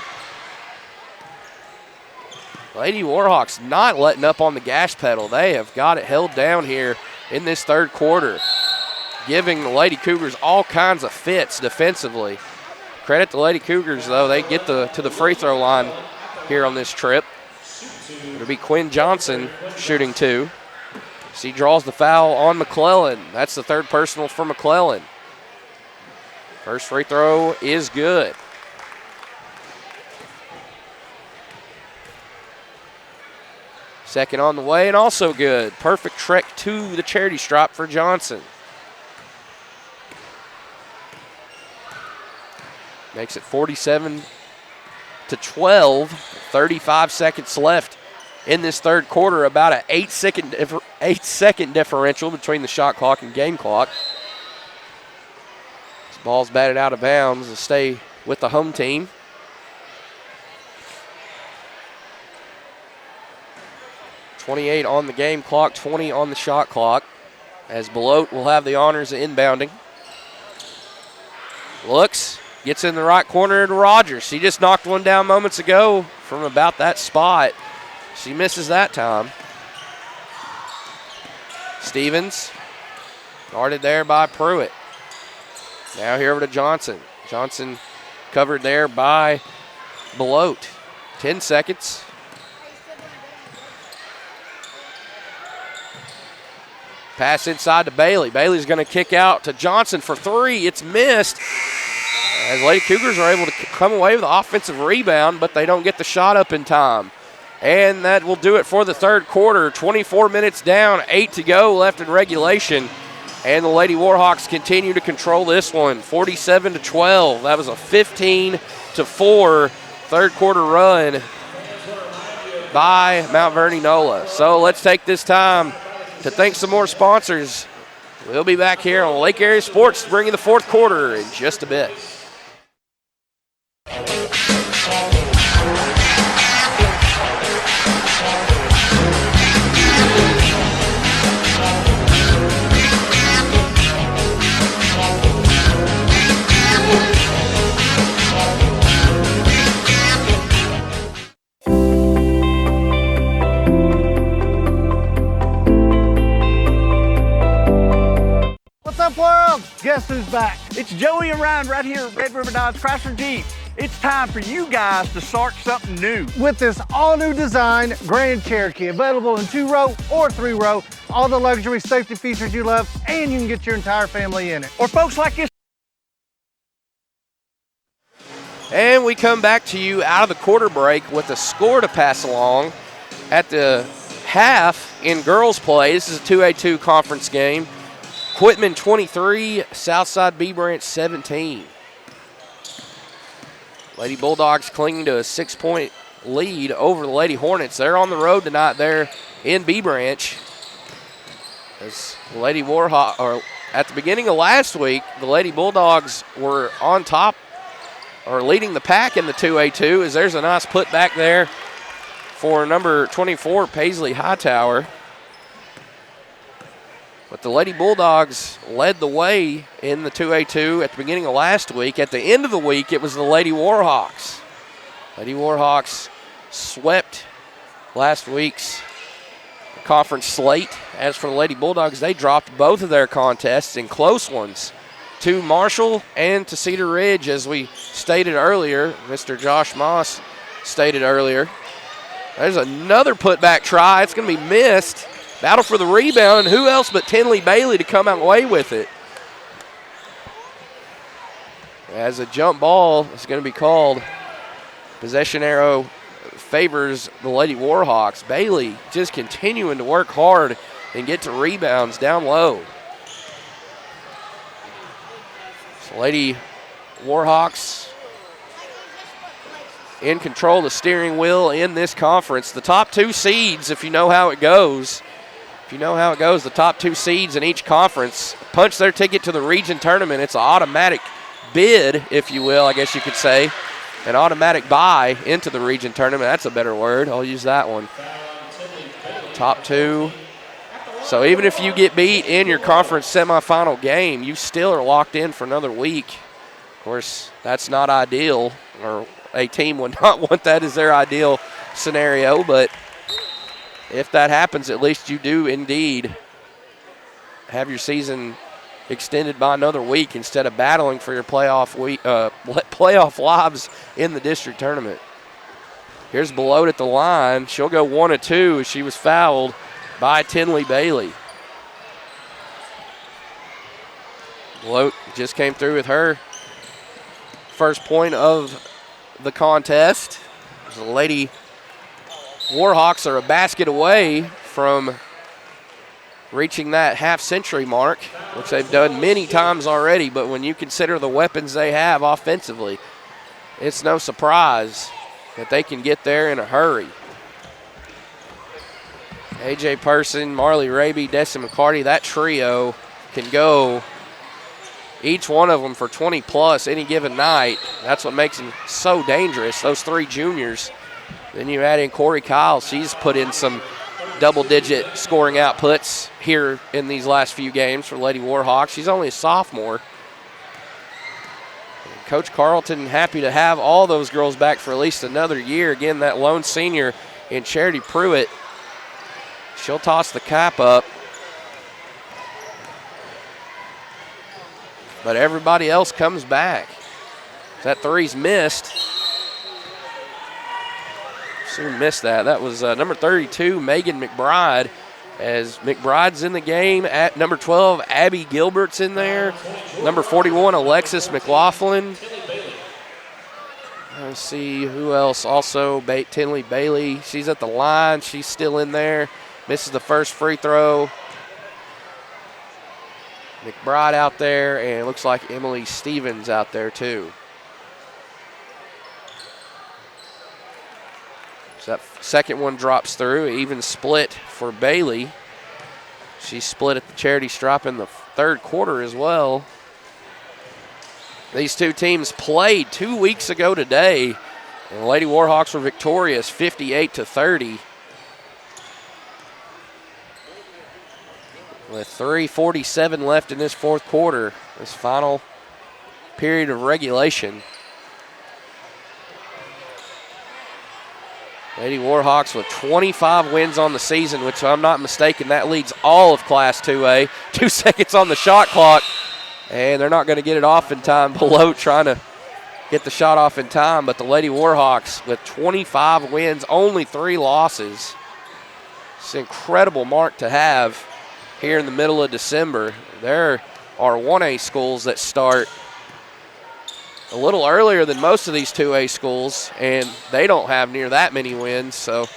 Lady Warhawks not letting up on the gas pedal. They have got it held down here in this third quarter, giving the Lady Cougars all kinds of fits defensively. Credit the Lady Cougars, though. They get to the free throw line here on this trip. It'll be Quinn Johnson shooting two. She draws the foul on McClellan. That's the third personal for McClellan. First free throw is good. Second on the way and also good. Perfect trek to the charity stripe for Johnson. Makes it 47-12. 35 seconds left in this third quarter. About an 8-second differential between the shot clock and game clock. This ball's batted out of bounds to stay with the home team. .28 on the game clock, 20 on the shot clock, as Belote will have the honors of inbounding. Looks, gets in the right corner to Rogers. She just knocked one down moments ago from about that spot. She misses that time. Stevens, guarded there by Pruitt. Now here over to Johnson. Johnson covered there by Belote. 10 seconds. Pass inside to Bailey. Bailey's going to kick out to Johnson for three. It's missed. As Lady Cougars are able to come away with the offensive rebound, but they don't get the shot up in time. And that will do it for the third quarter. 24 minutes down, 8 to go left in regulation. And the Lady Warhawks continue to control this one, 47-12. That was a 15-4 third quarter run by Mount Vernon NOLA. So let's take this time to thank some more sponsors. We'll be back here on Lake Area Sports to bring you the fourth quarter in just a bit. What's up, world? Guess who's back? It's Joey and Ryan right here at Red River Dodge Chrysler Jeep. It's time for you guys to start something new. With this all-new design Grand Cherokee, available in 2-row or 3-row, all the luxury safety features you love, and you can get your entire family in it. Or folks like this. And we come back to you out of the quarter break with a score to pass along at the half in girls play. This is a 2A2 conference game. Quitman 23, Southside B Branch 17. Lady Bulldogs clinging to a 6-point lead over the Lady Hornets. They're on the road tonight there in B Branch. As Lady Warhawk, or at the beginning of last week, the Lady Bulldogs were on top or leading the pack in the 2A2, as there's a nice putback there for number 24, Paisley Hightower. But the Lady Bulldogs led the way in the 2A2 at the beginning of last week. At the end of the week, it was the Lady Warhawks. Lady Warhawks swept last week's conference slate. As for the Lady Bulldogs, they dropped both of their contests in close ones to Marshall and to Cedar Ridge, as we stated earlier. Mr. Josh Moss stated earlier. There's another putback try. It's going to be missed. Battle for the rebound, and who else but Tinley Bailey to come out away with it. As a jump ball is going to be called. Possession arrow favors the Lady Warhawks. Bailey just continuing to work hard and get to rebounds down low. So Lady Warhawks in control of the steering wheel in this conference. The top two seeds, if you know how it goes, the top two seeds in each conference punch their ticket to the region tournament. It's an automatic bid, if you will, I guess you could say. An automatic bye into the region tournament. That's a better word. I'll use that one. Top two. So even if you get beat in your conference semifinal game, you still are locked in for another week. Of course, that's not ideal, or a team would not want that as their ideal scenario, but if that happens, at least you do indeed have your season extended by another week instead of battling for your playoff lives in the district tournament. Here's Belote at the line. She'll go 1 of 2 as she was fouled by Tinley Bailey. Belote just came through with her first point of the contest. The Lady Warhawks are a basket away from reaching that half-century mark, which they've done many times already, but when you consider the weapons they have offensively, it's no surprise that they can get there in a hurry. A.J. Person, Marley Raby, Desi McCarty, that trio can go, each one of them for 20-plus any given night. That's what makes them so dangerous, those three juniors. Then you add in Corey Kyle. She's put in some double-digit scoring outputs here in these last few games for Lady Warhawks. She's only a sophomore. Coach Carlton happy to have all those girls back for at least another year. Again, that lone senior in Charity Pruitt. She'll toss the cap up. But everybody else comes back. That three's missed. Soon missed that. That was number 32, Megan McBride. As McBride's in the game. At number 12, Abby Gilbert's in there. Number 41, Alexis McLaughlin. Let's see who else. Also, Tinley Bailey. She's at the line. She's still in there. Misses the first free throw. McBride out there, and it looks like Emily Stevens out there too. So that second one drops through. Even split for Bailey. She split at the charity stripe in the third quarter as well. These two teams played 2 weeks ago today, and the Lady Warhawks were victorious 58-30. With 3:47 left in this fourth quarter, this final period of regulation. Lady Warhawks with 25 wins on the season, which, if I'm not mistaken, that leads all of Class 2A. 2 seconds on the shot clock, and they're not going to get it off in time. Below trying to get the shot off in time, but the Lady Warhawks with 25 wins, only 3 losses. It's an incredible mark to have here in the middle of December. There are 1A schools that start a little earlier than most of these 2A schools, and they don't have near that many wins. So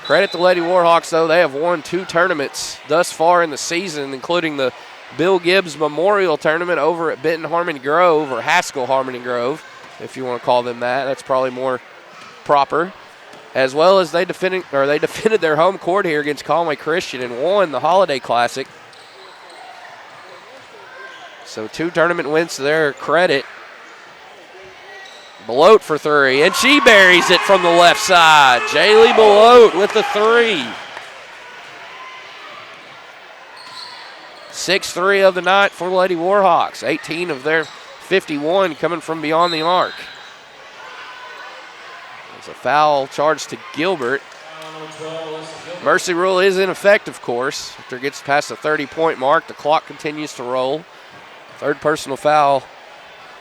credit the Lady Warhawks, though. They have won 2 tournaments thus far in the season, including the Bill Gibbs Memorial Tournament over at Benton Harmony Grove, or Haskell Harmony Grove, if you want to call them that. That's probably more proper. As well as they defended their home court here against Conway Christian and won the Holiday Classic. So 2 tournament wins to their credit. Belote for 3, and she buries it from the left side. Jaylee Belote with the 3. 6-3 of the night for the Lady Warhawks. 18 of their 51 coming from beyond the arc. There's a foul charge to Gilbert. Mercy rule is in effect, of course. After it gets past the 30-point mark, the clock continues to roll. Third personal foul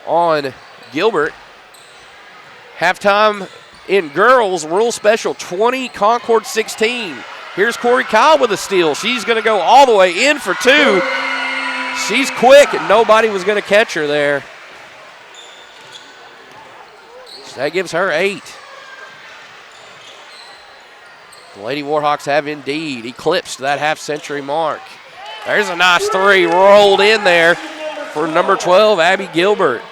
on Gilbert. Halftime in girls, rule special 20, Concord 16. Here's Corey Kyle with a steal. She's going to go all the way in for two. She's quick, and nobody was going to catch her there. That gives her 8. The Lady Warhawks have indeed eclipsed that half-century mark. There's a nice three rolled in there for number 12, Abby Gilbert.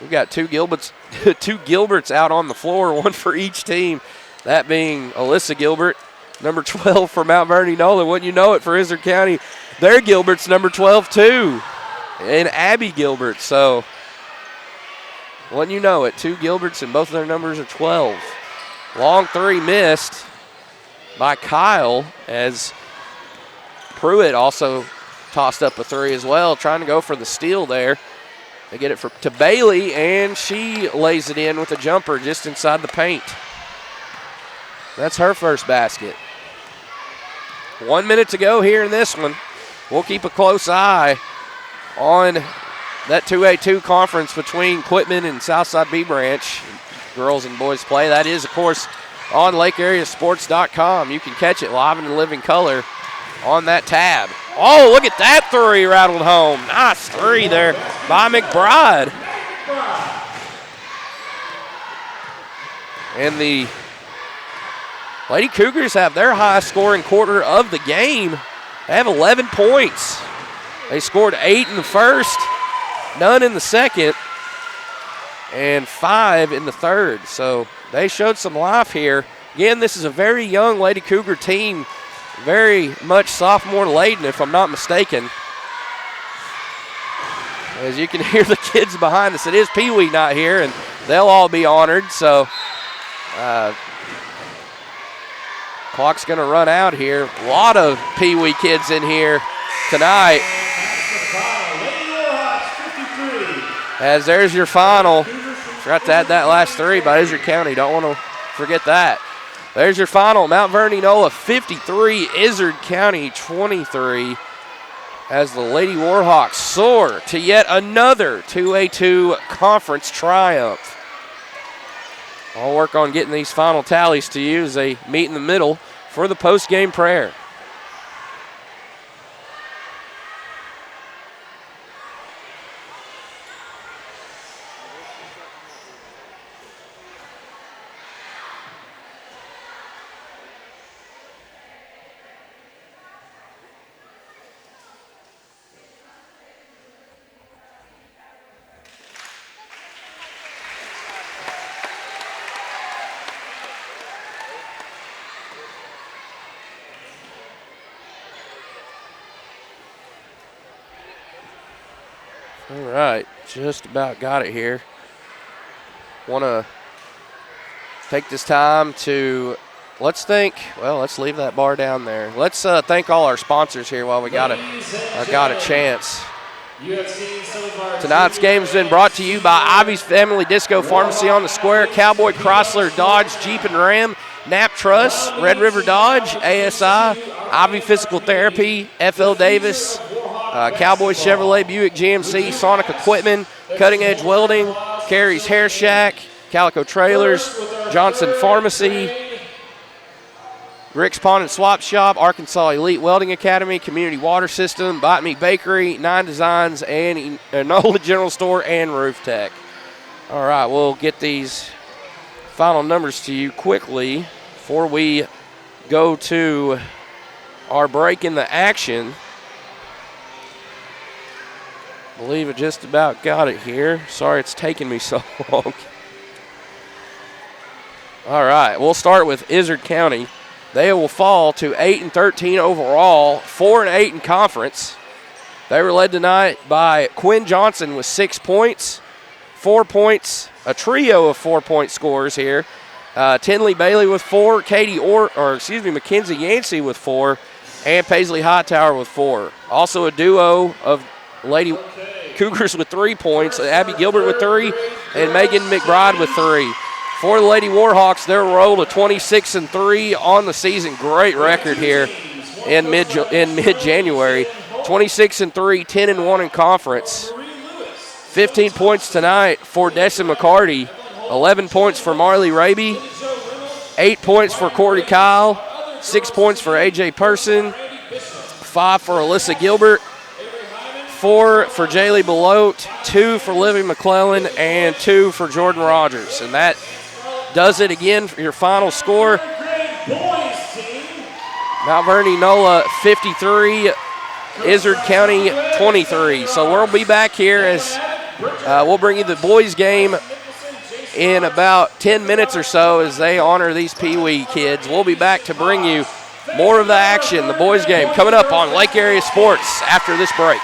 We've got two Gilberts out on the floor, one for each team, that being Alyssa Gilbert, number 12 for Mount Vernon Nolan. Wouldn't you know it, for Izard County, their Gilbert's number 12 too, and Abby Gilbert. So, wouldn't you know it, 2 Gilberts and both of their numbers are 12. Long three missed by Kyle, as Pruitt also tossed up a three as well, trying to go for the steal there. They get it to Bailey, and she lays it in with a jumper just inside the paint. That's her first basket. 1 minute to go here in this one. We'll keep a close eye on that 2A2 conference between Quitman and Southside B Branch. Girls and boys play. That is, of course, on LakeAreaSports.com. You can catch it live and in living color on that tab. Oh, look at that three rattled home. Nice three there by McBride. And the Lady Cougars have their highest scoring quarter of the game. They have 11 points. They scored 8 in the first, none in the second, and 5 in the third. So they showed some life here. Again, this is a very young Lady Cougar team, very much sophomore laden, if I'm not mistaken. As you can hear the kids behind us, it is Pee Wee not here, and they'll all be honored. So clock's going to run out here. A lot of Pee Wee kids in here tonight. As there's your final. Forgot to add that last three by Izard County. Don't want to forget that. There's your final. Mount Vernon Nola 53, Izard County 23. As the Lady Warhawks soar to yet another 2A2 conference triumph. I'll work on getting these final tallies to you as they meet in the middle for the post-game prayer. All right, just about got it here. Want to take this time to, let's leave that bar down there. Let's thank all our sponsors here while we got a chance. Tonight's game has been brought to you by Ivy's Family Disco Pharmacy on the Square, Cowboy, Chrysler, Dodge, Jeep and Ram, Knapp Trust, Red River Dodge, ASI, Ivy Physical Therapy, FL Davis, Cowboy Chevrolet, Buick GMC, Sonic Equipment, Cutting Edge Welding, Carrie's Hair Shack, Calico Trailers, Johnson Pharmacy, Rick's Pawn and Swap Shop, Arkansas Elite Welding Academy, Community Water System, Bite Me Bakery, 9 Designs, and Nola General Store, and Roof Tech. All right, we'll get these final numbers to you quickly before we go to our break in the action. I believe it just about got it here. Sorry it's taking me so long. All right, we'll start with Izard County. They will fall to 8-13 overall, 4-8 in conference. They were led tonight by Quinn Johnson with 6 points, 4 points, a trio of 4-point scorers here. Tinley Bailey with 4, Mackenzie Yancey with 4, and Paisley Hightower with 4. Also a duo of Lady Cougars with 3 points, Abby Gilbert with 3, and Megan McBride with 3. For the Lady Warhawks, their roll to 26-3 on the season. Great record here in mid-January. 26-3, 10-1 in conference. 15 points tonight for Dessa McCarty. 11 points for Marley Raby. 8 points for Corey Kyle. 6 points for AJ Person. 5 for Alyssa Gilbert. 4 for Jaylee Belote. 2 for Livy McClellan. And 2 for Jordan Rogers. And that does it again for your final score. Mount Vernon NOLA 53, Izard County 23. So we'll be back here as we'll bring you the boys game in about 10 minutes or so as they honor these Pee Wee kids. We'll be back to bring you more of the action, the boys game, coming up on Lake Area Sports after this break.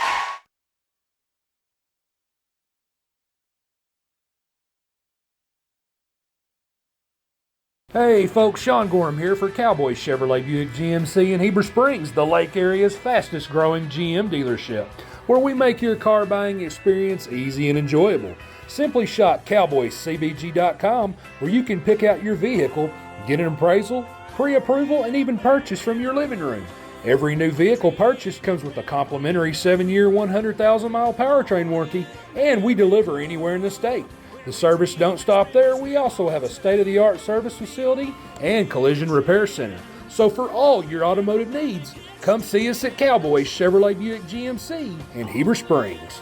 Hey folks, Sean Gorham here for Cowboy Chevrolet Buick GMC in Heber Springs, the Lake Area's fastest growing GM dealership, where we make your car buying experience easy and enjoyable. Simply shop cowboycbg.com, where you can pick out your vehicle, get an appraisal, pre-approval, and even purchase from your living room. Every new vehicle purchased comes with a complimentary 7-year, 100,000-mile powertrain warranty, and we deliver anywhere in the state. The service don't stop there. We also have a state-of-the-art service facility and collision repair center. So for all your automotive needs, come see us at Cowboy Chevrolet Buick GMC in Heber Springs.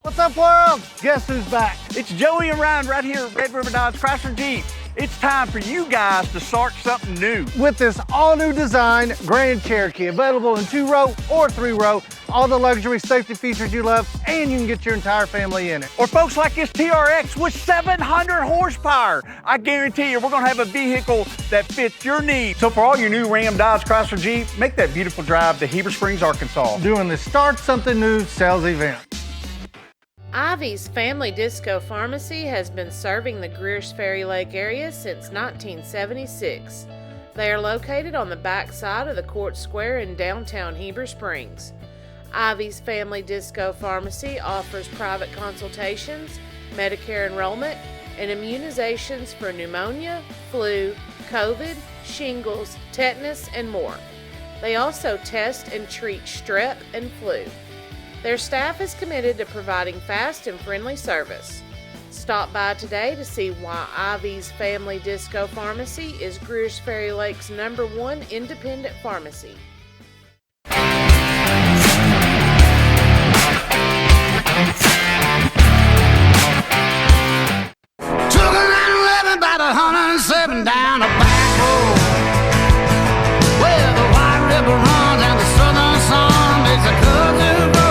What's up, world? Guess who's back? It's Joey and Ryan right here at Red River Dodge Chrysler Jeep. It's time for you guys to start something new. With this all-new design Grand Cherokee, available in 2-row or 3-row, all the luxury safety features you love, and you can get your entire family in it. Or folks like this TRX with 700 horsepower. I guarantee you we're gonna have a vehicle that fits your needs. So for all your new Ram, Dodge, Chrysler, Jeep, make that beautiful drive to Heber Springs, Arkansas. Doing the Start Something New sales event. Ivy's Family Disco Pharmacy has been serving the Greers Ferry Lake area since 1976. They are located on the back side of the Court Square in downtown Heber Springs. Ivy's Family Disco Pharmacy offers private consultations, Medicare enrollment, and immunizations for pneumonia, flu, COVID, shingles, tetanus, and more. They also test and treat strep and flu. Their staff is committed to providing fast and friendly service. Stop by today to see why Ivy's Family Disco Pharmacy is Greers Ferry Lake's #1 independent pharmacy. Took a 911 about 107 down a back road, where the White River runs and the southern sun makes a cousin grow.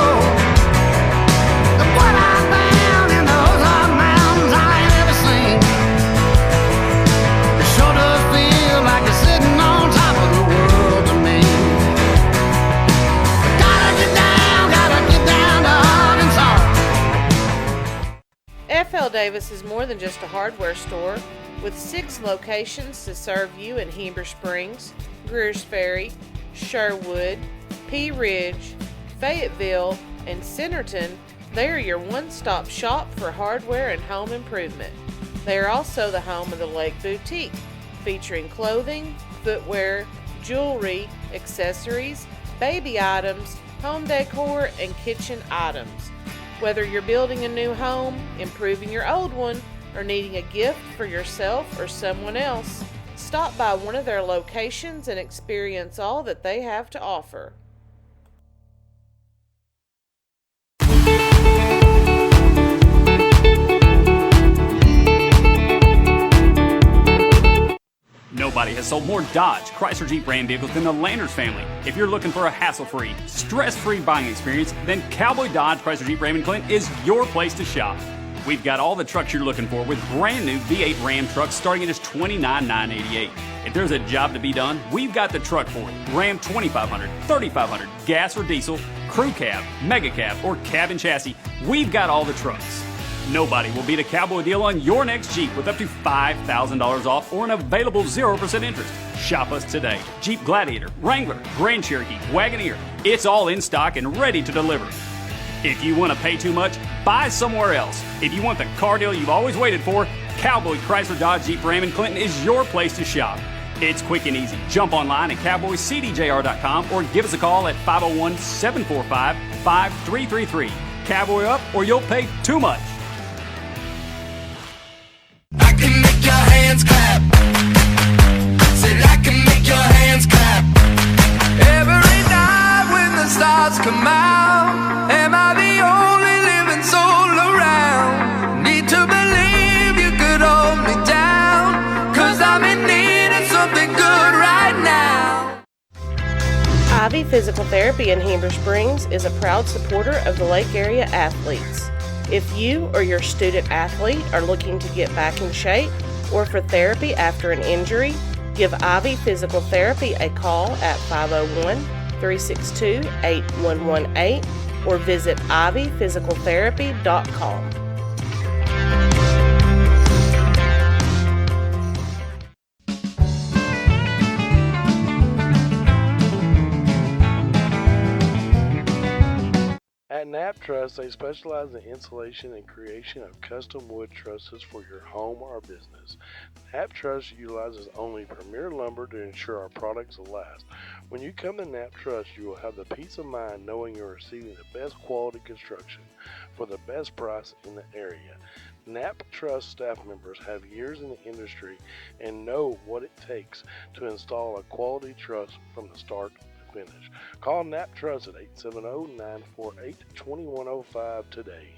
What I found in those hot mountains I ain't ever seen. It sure does feel like you're sitting on top of the world to me. Gotta get down to Arkansas. FL Davis is more than just a hardware store, with 6 locations to serve you in Heber Springs, Greers Ferry, Sherwood, Pea Ridge, Fayetteville, and Centerton. They are your one-stop shop for hardware and home improvement. They are also the home of the Lake Boutique, featuring clothing, footwear, jewelry, accessories, baby items, home decor, and kitchen items. Whether you're building a new home, improving your old one, or needing a gift for yourself or someone else, stop by one of their locations and experience all that they have to offer. Nobody has sold more Dodge, Chrysler Jeep Ram vehicles than the Landers family. If you're looking for a hassle-free, stress-free buying experience, then Cowboy Dodge, Chrysler Jeep Ram in Clinton is your place to shop. We've got all the trucks you're looking for with brand new V8 Ram trucks starting at just $29,988. If there's a job to be done, we've got the truck for it. Ram 2500, 3500, gas or diesel, crew cab, mega cab, or cabin chassis, we've got all the trucks. Nobody will beat a Cowboy deal on your next Jeep with up to $5,000 off or an available 0% interest. Shop us today. Jeep Gladiator, Wrangler, Grand Cherokee, Wagoneer, it's all in stock and ready to deliver. If you want to pay too much, buy somewhere else. If you want the car deal you've always waited for, Cowboy Chrysler Dodge Jeep Ram in Clinton is your place to shop. It's quick and easy. Jump online at cowboycdjr.com or give us a call at 501-745-5333. Cowboy up or you'll pay too much. I can make your hands clap. Said I can make your hands clap. Every night when the stars come out, am I the only living soul around? Need to believe you could hold me down, 'cause I'm in need of something good right now. Ivy Physical Therapy in Heber Springs is a proud supporter of the Lake Area athletes. If you or your student athlete are looking to get back in shape or for therapy after an injury, give Ivy Physical Therapy a call at 501-362-8118 or visit ivyphysicaltherapy.com. At Knapp Truss, they specialize in installation and creation of custom wood trusses for your home or business. Knapp Truss utilizes only premier lumber to ensure our products will last. When you come to Knapp Truss, you will have the peace of mind knowing you're receiving the best quality construction for the best price in the area. Knapp Truss staff members have years in the industry and know what it takes to install a quality truss from the start to finish. Call Knapp Truss at 870-948-2105 today.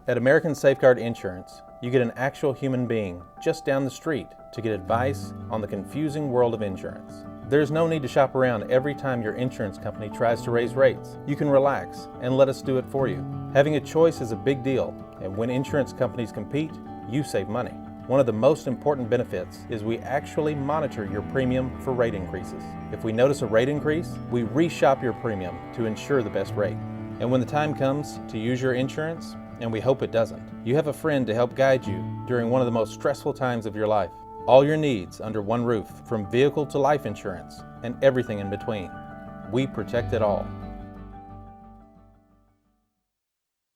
At American Safeguard Insurance, you get an actual human being just down the street to get advice on the confusing world of insurance. There's no need to shop around every time your insurance company tries to raise rates. You can relax and let us do it for you. Having a choice is a big deal, and when insurance companies compete, you save money. One of the most important benefits is we actually monitor your premium for rate increases. If we notice a rate increase, we reshop your premium to ensure the best rate. And when the time comes to use your insurance, and we hope it doesn't, you have a friend to help guide you during one of the most stressful times of your life. All your needs under one roof, from vehicle to life insurance, and everything in between. We protect it all.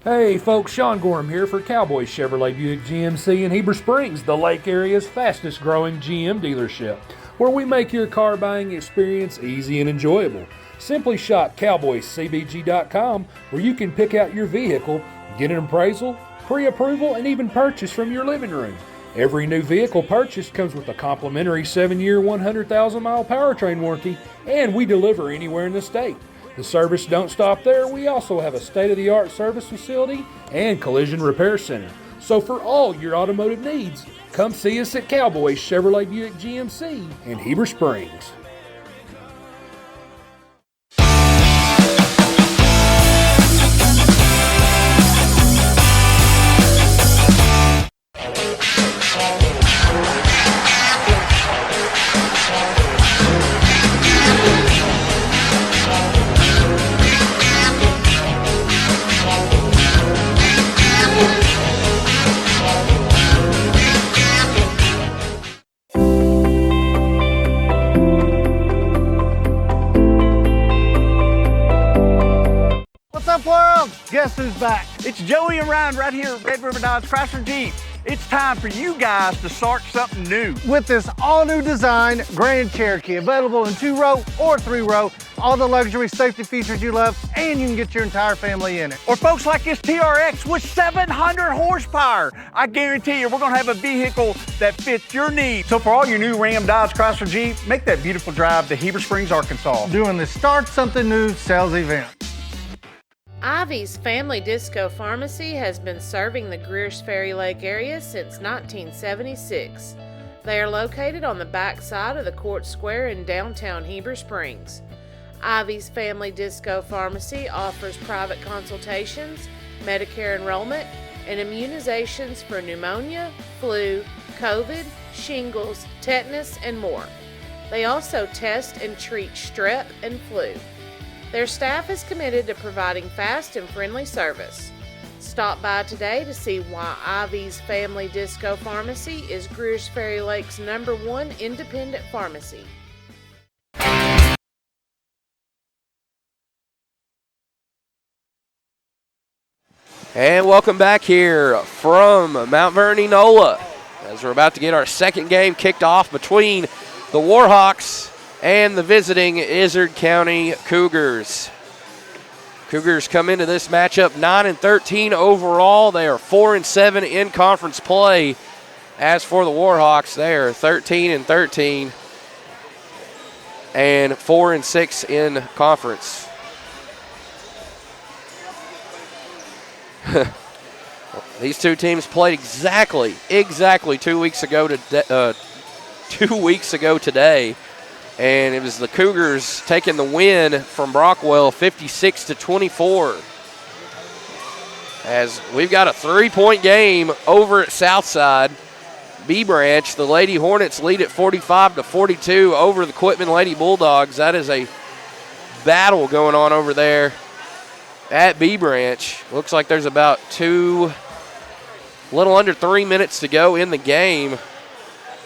Hey folks, Sean Gorham here for Cowboy Chevrolet Buick GMC in Heber Springs, the Lake Area's fastest growing GM dealership, where we make your car buying experience easy and enjoyable. Simply shop cowboycbg.com, where you can pick out your vehicle, get an appraisal, pre-approval, and even purchase from your living room. Every new vehicle purchased comes with a complimentary 7-year, 100,000-mile powertrain warranty, and we deliver anywhere in the state. The service don't stop there. We also have a state-of-the-art service facility and collision repair center. So for all your automotive needs, come see us at Cowboy Chevrolet Buick GMC in Heber Springs. What's up, world? Guess who's back? It's Joey and Ryan right here at Red River Dodge Chrysler Jeep. It's time for you guys to start something new. With this all-new design Grand Cherokee, available in 2-row or 3-row, all the luxury safety features you love, and you can get your entire family in it. Or folks like this TRX with 700 horsepower. I guarantee you, we're gonna have a vehicle that fits your needs. So for all your new Ram, Dodge, Chrysler, Jeep, make that beautiful drive to Heber Springs, Arkansas. Doing the Start Something New sales event. Ivy's Family Disco Pharmacy has been serving the Greers Ferry Lake area since 1976. They are located on the back side of the Court Square in downtown Heber Springs. Ivy's Family Disco Pharmacy offers private consultations, Medicare enrollment, and immunizations for pneumonia, flu, COVID, shingles, tetanus, and more. They also test and treat strep and flu. Their staff is committed to providing fast and friendly service. Stop by today to see why Ivy's Family Disco Pharmacy is Greers Ferry Lake's #1 independent pharmacy. And welcome back here from Mount Vernon, NOLA, as we're about to get our second game kicked off between the Warhawks and the visiting Izard County Cougars. Cougars come into this matchup 9-13 overall. They are 4-7 in conference play. As for the Warhawks, they are 13-13 and 4-6 in conference. These two teams played exactly 2 weeks ago today. And it was the Cougars taking the win from Brockwell 56-24. As we've got a 3-point game over at Southside. B Branch, the Lady Hornets lead at 45-42 over the Quitman Lady Bulldogs. That is a battle going on over there at B Branch. Looks like there's about little under 3 minutes to go in the game.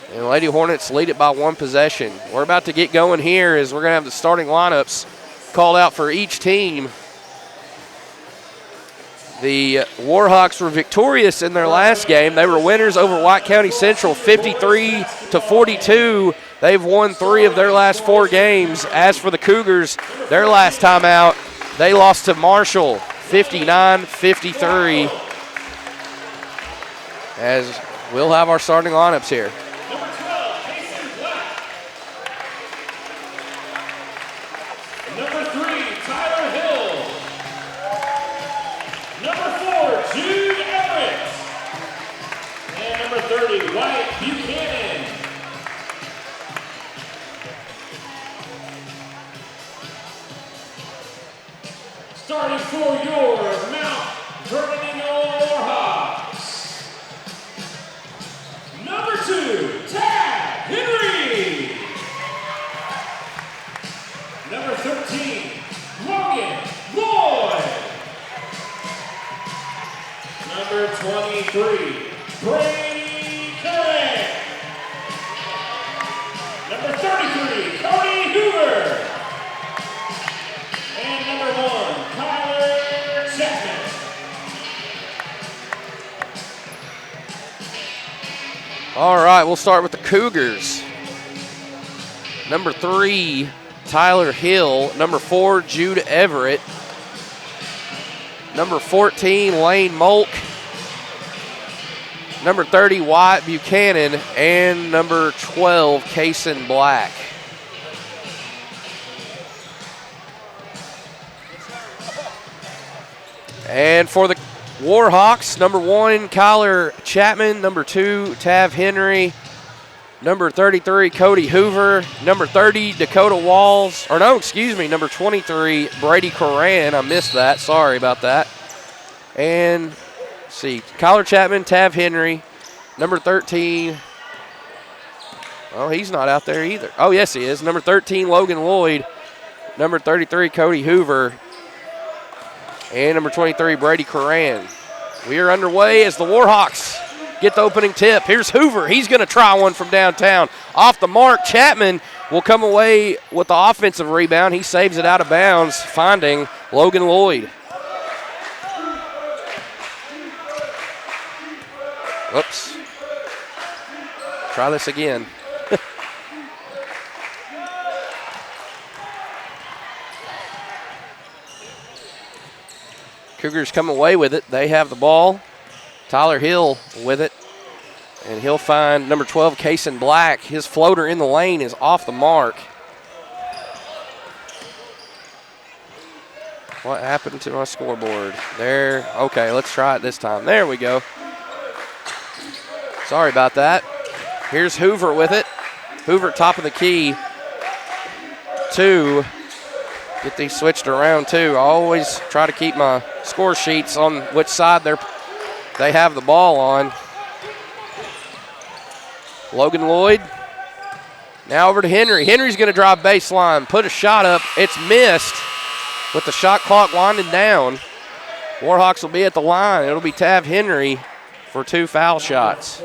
And the Lady Hornets lead it by 1 possession. We're about to get going here as we're going to have the starting lineups called out for each team. The Warhawks were victorious in their last game. They were winners over White County Central 53-42. They've won 3 of their last 4 games. As for the Cougars, their last time out, they lost to Marshall 59-53. As we'll have our starting lineups here. Starting for your Mount Vernon Warhawks, number Number 13, Logan Lloyd. Number 23, Brady Curran. Number 33, Cody Hoover. And number 1, Kyler Chapman. All right, we'll start with the Cougars. Number 3, Tyler Hill. Number 4, Jude Everett. Number 14, Lane Molk. Number 30, Wyatt Buchanan. And number 12, Kason Black. And for the Warhawks, number 1, Kyler Chapman. Number 2, Tav Henry. Number 33, Cody Hoover. Number 30, Dakota Walls. Or no, excuse me, number 23, Brady Coran. I missed that. Sorry about that. And let's see, Kyler Chapman, Tav Henry. Number 13. Oh, he's not out there either. Oh, yes, he is. Number 13, Logan Lloyd. Number 33, Cody Hoover. And number 23, Brady Coran. We are underway as the Warhawks get the opening tip. Here's Hoover. He's going to try one from downtown. Off the mark, Chapman will come away with the offensive rebound. He saves it out of bounds, finding Logan Lloyd. Oops. Try this again. Cougars come away with it. They have the ball. Tyler Hill with it. And he'll find number 12, Kason Black. His floater in the lane is off the mark. What happened to my scoreboard? There. Okay, let's try it this time. There we go. Sorry about that. Here's Hoover with it. Hoover top of the key. 2. Get these switched around too. I always try to keep my score sheets on which side they have the ball on. Logan Lloyd. Now over to Henry. Henry's going to drive baseline, put a shot up. It's missed with the shot clock winding down. Warhawks will be at the line. It'll be Tav Henry for 2 foul shots.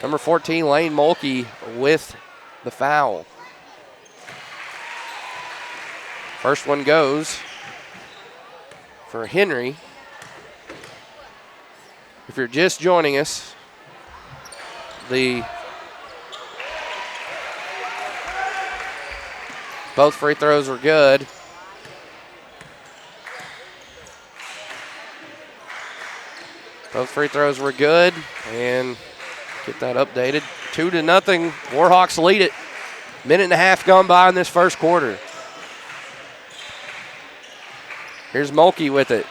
Number 14, Lane Mulkey with the foul. First one goes for Henry. If you're just joining us, both free throws were good. Both free throws were good, and get that updated. 2-0, Warhawks lead it. Minute and a half gone by in this first quarter. Here's Mulkey with it.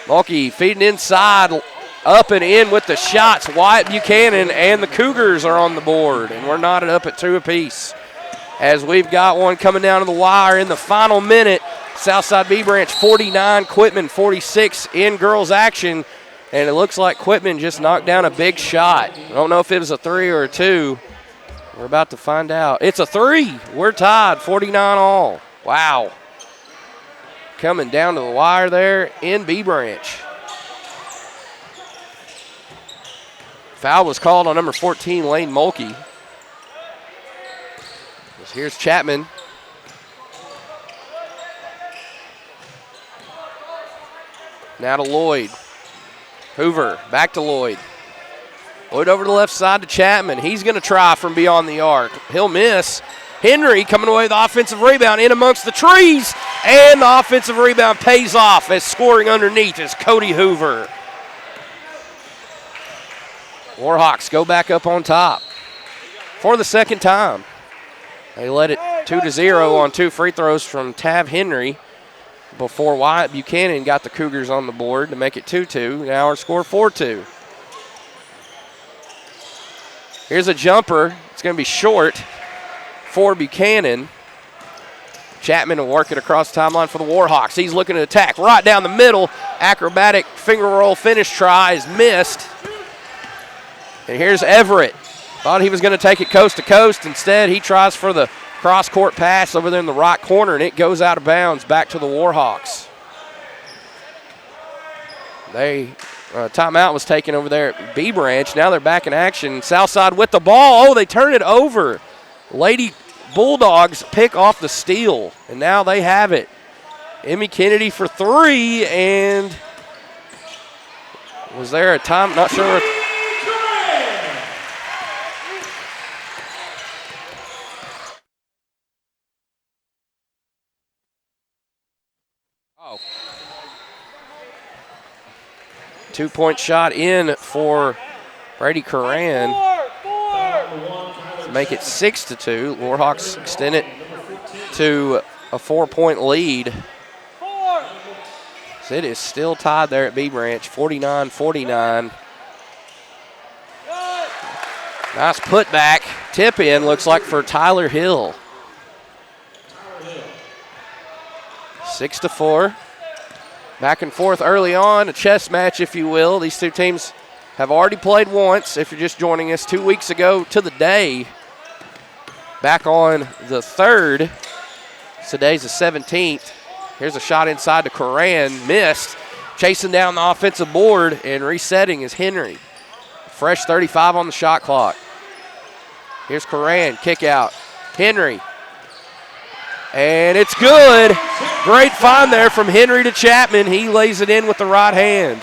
Mulkey feeding inside, up and in with the shots. Wyatt Buchanan and the Cougars are on the board, and we're knotted up at 2 apiece. As we've got one coming down to the wire in the final minute. Southside B Branch 49, Quitman 46 in girls action, and it looks like Quitman just knocked down a big shot. I don't know if it was a 3 or a 2. We're about to find out. It's a 3. We're tied, 49 all. Wow. Coming down to the wire there in B Branch. Foul was called on number 14, Lane Mulkey. Here's Chapman. Now to Lloyd. Hoover, back to Lloyd. Lloyd over to the left side to Chapman. He's going to try from beyond the arc. He'll miss. Henry coming away with the offensive rebound in amongst the trees, and the offensive rebound pays off as scoring underneath is Cody Hoover. Warhawks go back up on top for the second time. They led it 2-0 on 2 free throws from Tav Henry before Wyatt Buchanan got the Cougars on the board to make it 2-2. Now our score 4-2. Here's a jumper. It's going to be short for Buchanan. Chapman will work it across the timeline for the Warhawks. He's looking to attack right down the middle. Acrobatic finger roll finish try is missed. And here's Everett. Thought he was going to take it coast to coast. Instead, he tries for the cross-court pass over there in the right corner, and it goes out of bounds back to the Warhawks. Timeout was taken over there at B Branch. Now they're back in action. Southside with the ball. Oh, they turn it over. Lady Bulldogs pick off the steal, and now they have it. Emmy Kennedy for three, and was there a time? Not sure. Oh. 2-point shot in for Brady Coran to make it 6-2. Warhawks extend it to a 4-point lead. So it is still tied there at B Branch, 49-49. Nice putback. Tip in looks like for Tyler Hill. 6-4. Back and forth early on, a chess match, if you will. These two teams have already played once, if you're just joining us, 2 weeks ago to the day. Back on the 3rd. Today's the 17th. Here's a shot inside to Coran, missed. Chasing down the offensive board and resetting is Henry. Fresh 35 on the shot clock. Here's Coran, kick out. Henry. And it's good. Great find there from Henry to Chapman. He lays it in with the right hand.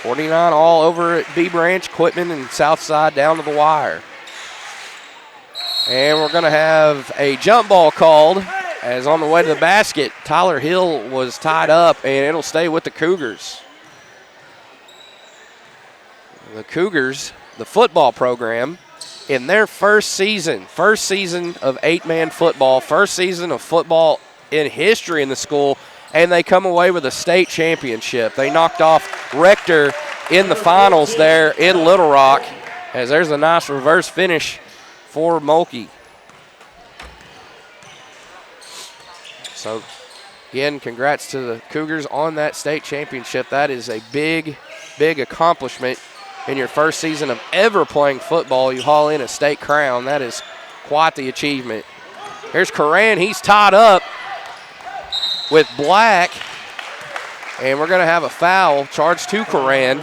.49 all over at B Branch, Quitman and Southside down to the wire. And we're going to have a jump ball called as on the way to the basket, Tyler Hill was tied up, and it'll stay with the Cougars. The Cougars, the football program, in their first season of 8-man football, first season of football in history in the school, and they come away with a state championship. They knocked off Rector in the finals there in Little Rock, as there's a nice reverse finish for Mulkey. So, again, congrats to the Cougars on that state championship. That is a big, big accomplishment in your first season of ever playing football. You haul in a state crown. That is quite the achievement. Here's Coran. He's tied up with Black, and we're going to have a foul charged to Coran.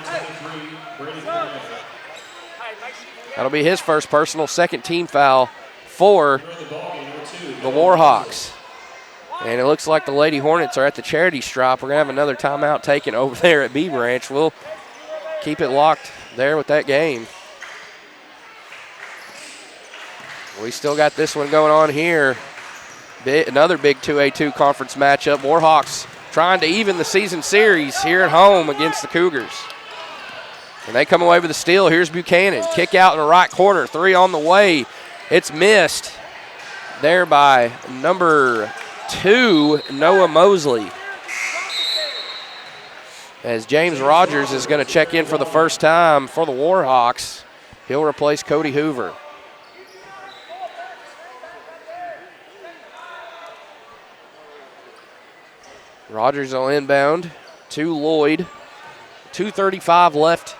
That'll be his first personal, second team foul for the Warhawks. And it looks like the Lady Hornets are at the charity stripe. We're going to have another timeout taken over there at B Branch. We'll keep it locked there with that game. We still got this one going on here. Another big 2A2 conference matchup. Warhawks trying to even the season series here at home against the Cougars. And they come away with a steal. Here's Buchanan. Kick out in the right corner. Three on the way. It's missed there by number 2, Noah Mosley. As James Rogers is going to check in for the first time for the Warhawks. He'll replace Cody Hoover. Rogers will inbound to Lloyd. 2:35 left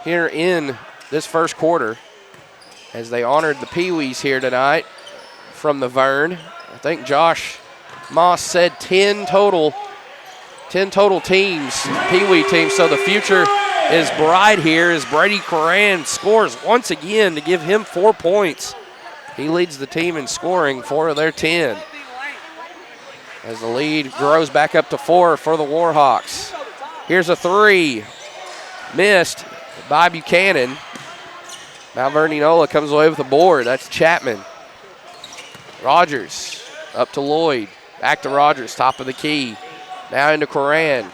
here in this first quarter as they honored the Pee-wees here tonight from the Vern. I think Josh Moss said 10 total teams, Pee-wee teams, so the future is bright here as Brady Coran scores once again to give him 4 points. He leads the team in scoring, 4 of their 10. As the lead grows back up to 4 for the Warhawks. Here's a three, missed by Buchanan. Mount Vernon Nola comes away with the board. That's Chapman. Rogers up to Lloyd. Back to Rogers, top of the key. Now into Coran.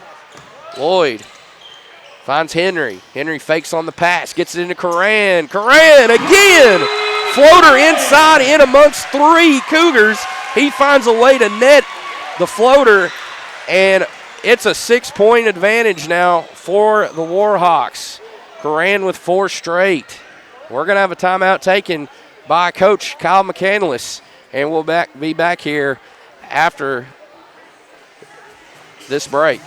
Lloyd finds Henry. Henry fakes on the pass, gets it into Coran. Coran again! Floater inside in amongst 3 Cougars. He finds a way to net the floater, and it's a 6-point advantage now for the Warhawks. Coran with 4 straight. We're going to have a timeout taken by Coach Kyle McCandless, and we'll be back here after this break.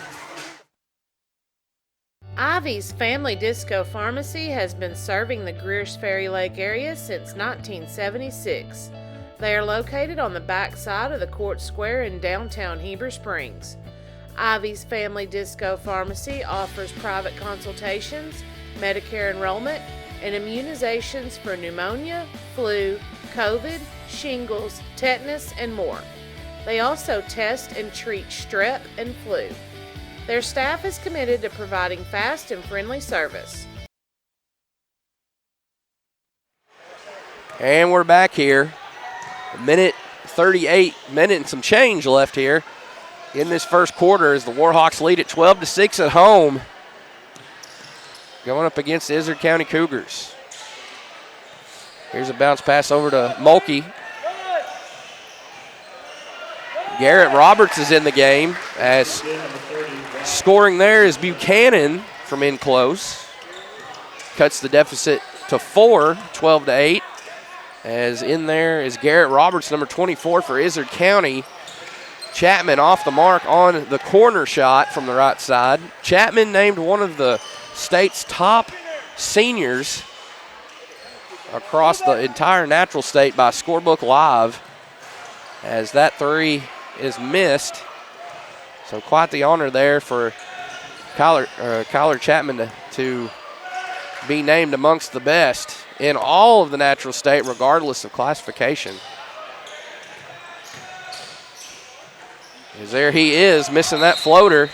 Ivy's Family Disco Pharmacy has been serving the Greers Ferry Lake area since 1976. They are located on the back side of the Court Square in downtown Heber Springs. Ivy's Family Disco Pharmacy offers private consultations, Medicare enrollment, and immunizations for pneumonia, flu, COVID, shingles, tetanus, and more. They also test and treat strep and flu. Their staff is committed to providing fast and friendly service. And we're back here. A minute and some change left here in this first quarter as the Warhawks lead at 12-6 at home, going up against the Izard County Cougars. Here's a bounce pass over to Mulkey. Garrett Roberts is in the game, as scoring there is Buchanan from in close. Cuts the deficit to 4, 12-8. As in there is Garrett Roberts, number 24 for Izard County. Chapman off the mark on the corner shot from the right side. Chapman named one of the state's top seniors across the entire natural state by Scorebook Live, as that three is missed. So quite the honor there for Kyler Chapman to be named amongst the best in all of the natural state, regardless of classification. As there he is, missing that floater.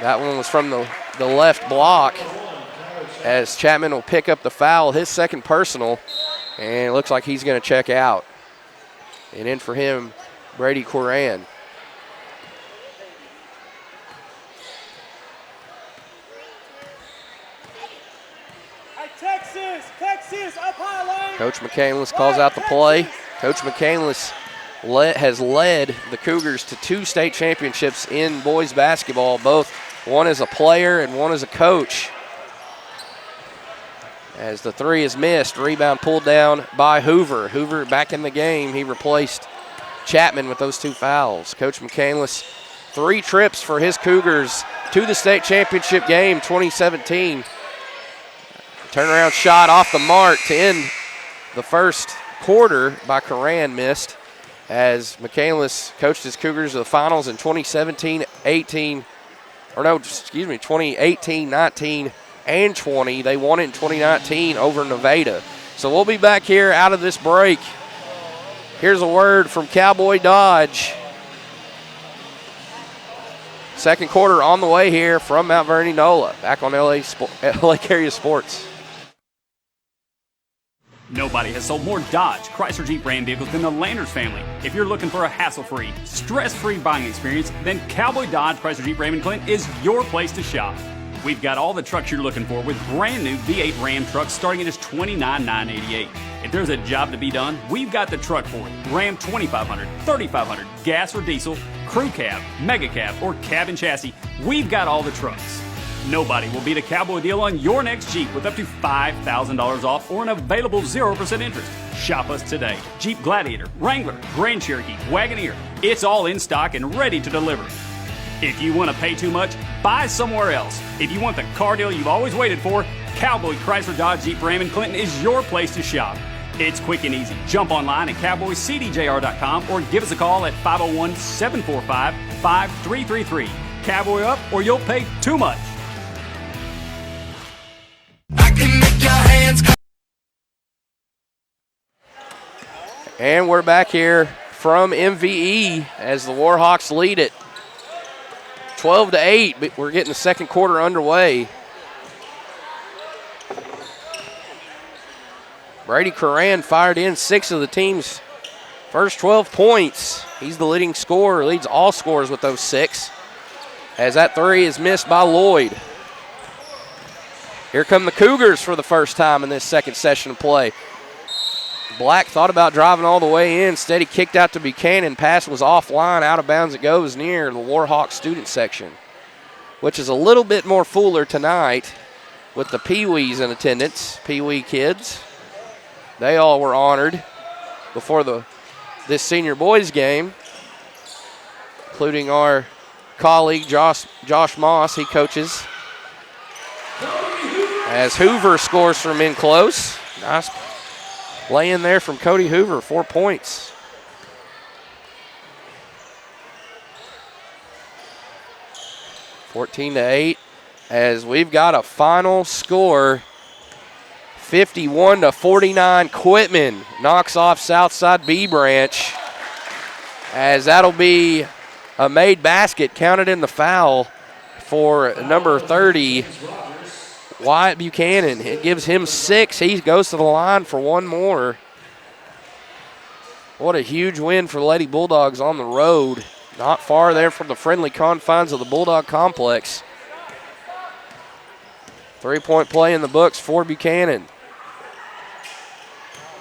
That one was from the left block, as Chapman will pick up the foul, his second personal, and it looks like he's going to check out. And in for him, Brady Coran. Texas, up high lane. Coach McCandless calls out the play. Coach McCandless has led the Cougars to 2 state championships in boys basketball, both one as a player and one as a coach. As the three is missed, rebound pulled down by Hoover. Hoover back in the game. He replaced Chapman with those 2 fouls. Coach McCandless, 3 trips for his Cougars to the state championship game 2017. Turnaround shot off the mark to end the first quarter by Coran, missed, as McCandless coached his Cougars to the finals in 2017, 19, and 20. They won it in 2019 over Nevada. So we'll be back here out of this break. Here's a word from Cowboy Dodge. Second quarter on the way here from Mount Vernon NOLA. Back on Lake Area Sports. Nobody has sold more Dodge, Chrysler Jeep Ram vehicles than the Landers family. If you're looking for a hassle-free, stress-free buying experience, then Cowboy Dodge, Chrysler Jeep Ram in Clinton is your place to shop. We've got all the trucks you're looking for with brand new V8 Ram trucks starting at just $29,988. If there's a job to be done, we've got the truck for it. Ram 2500, 3500, gas or diesel, crew cab, mega cab, or cab and chassis, we've got all the trucks. Nobody will beat a Cowboy deal on your next Jeep with up to $5,000 off or an available 0% interest. Shop us today. Jeep Gladiator, Wrangler, Grand Cherokee, Wagoneer. It's all in stock and ready to deliver. If you want to pay too much, buy somewhere else. If you want the car deal you've always waited for, Cowboy Chrysler Dodge Jeep Ram in Clinton is your place to shop. It's quick and easy. Jump online at cowboycdjr.com or give us a call at 501-745-5333. Cowboy up or you'll pay too much. And we're back here from MVE as the Warhawks lead it 12-8, but we're getting the second quarter underway. Brady Coran fired in 6 of the team's first 12 points. He's the leading scorer, leads all scorers with those 6, as that 3 is missed by Lloyd. Here come the Cougars for the first time in this second session of play. Black thought about driving all the way in. Instead, he kicked out to Buchanan. Pass was offline, out of bounds. It goes near the Warhawk student section, which is a little bit more fuller tonight with the Pee-wees in attendance, Pee-wee kids. They all were honored before this senior boys game, including our colleague Josh Moss, he coaches. As Hoover scores from in close. Nice lay-in there from Cody Hoover, 4 points. (14-8) as we've got a final score. 51-49, Quitman knocks off Southside B Branch, as that'll be a made basket counted in the foul for number 30, Wyatt Buchanan. It gives him 6. He goes to the line for one more. What a huge win for the Lady Bulldogs on the road. Not far there from the friendly confines of the Bulldog Complex. 3-point play in the books for Buchanan.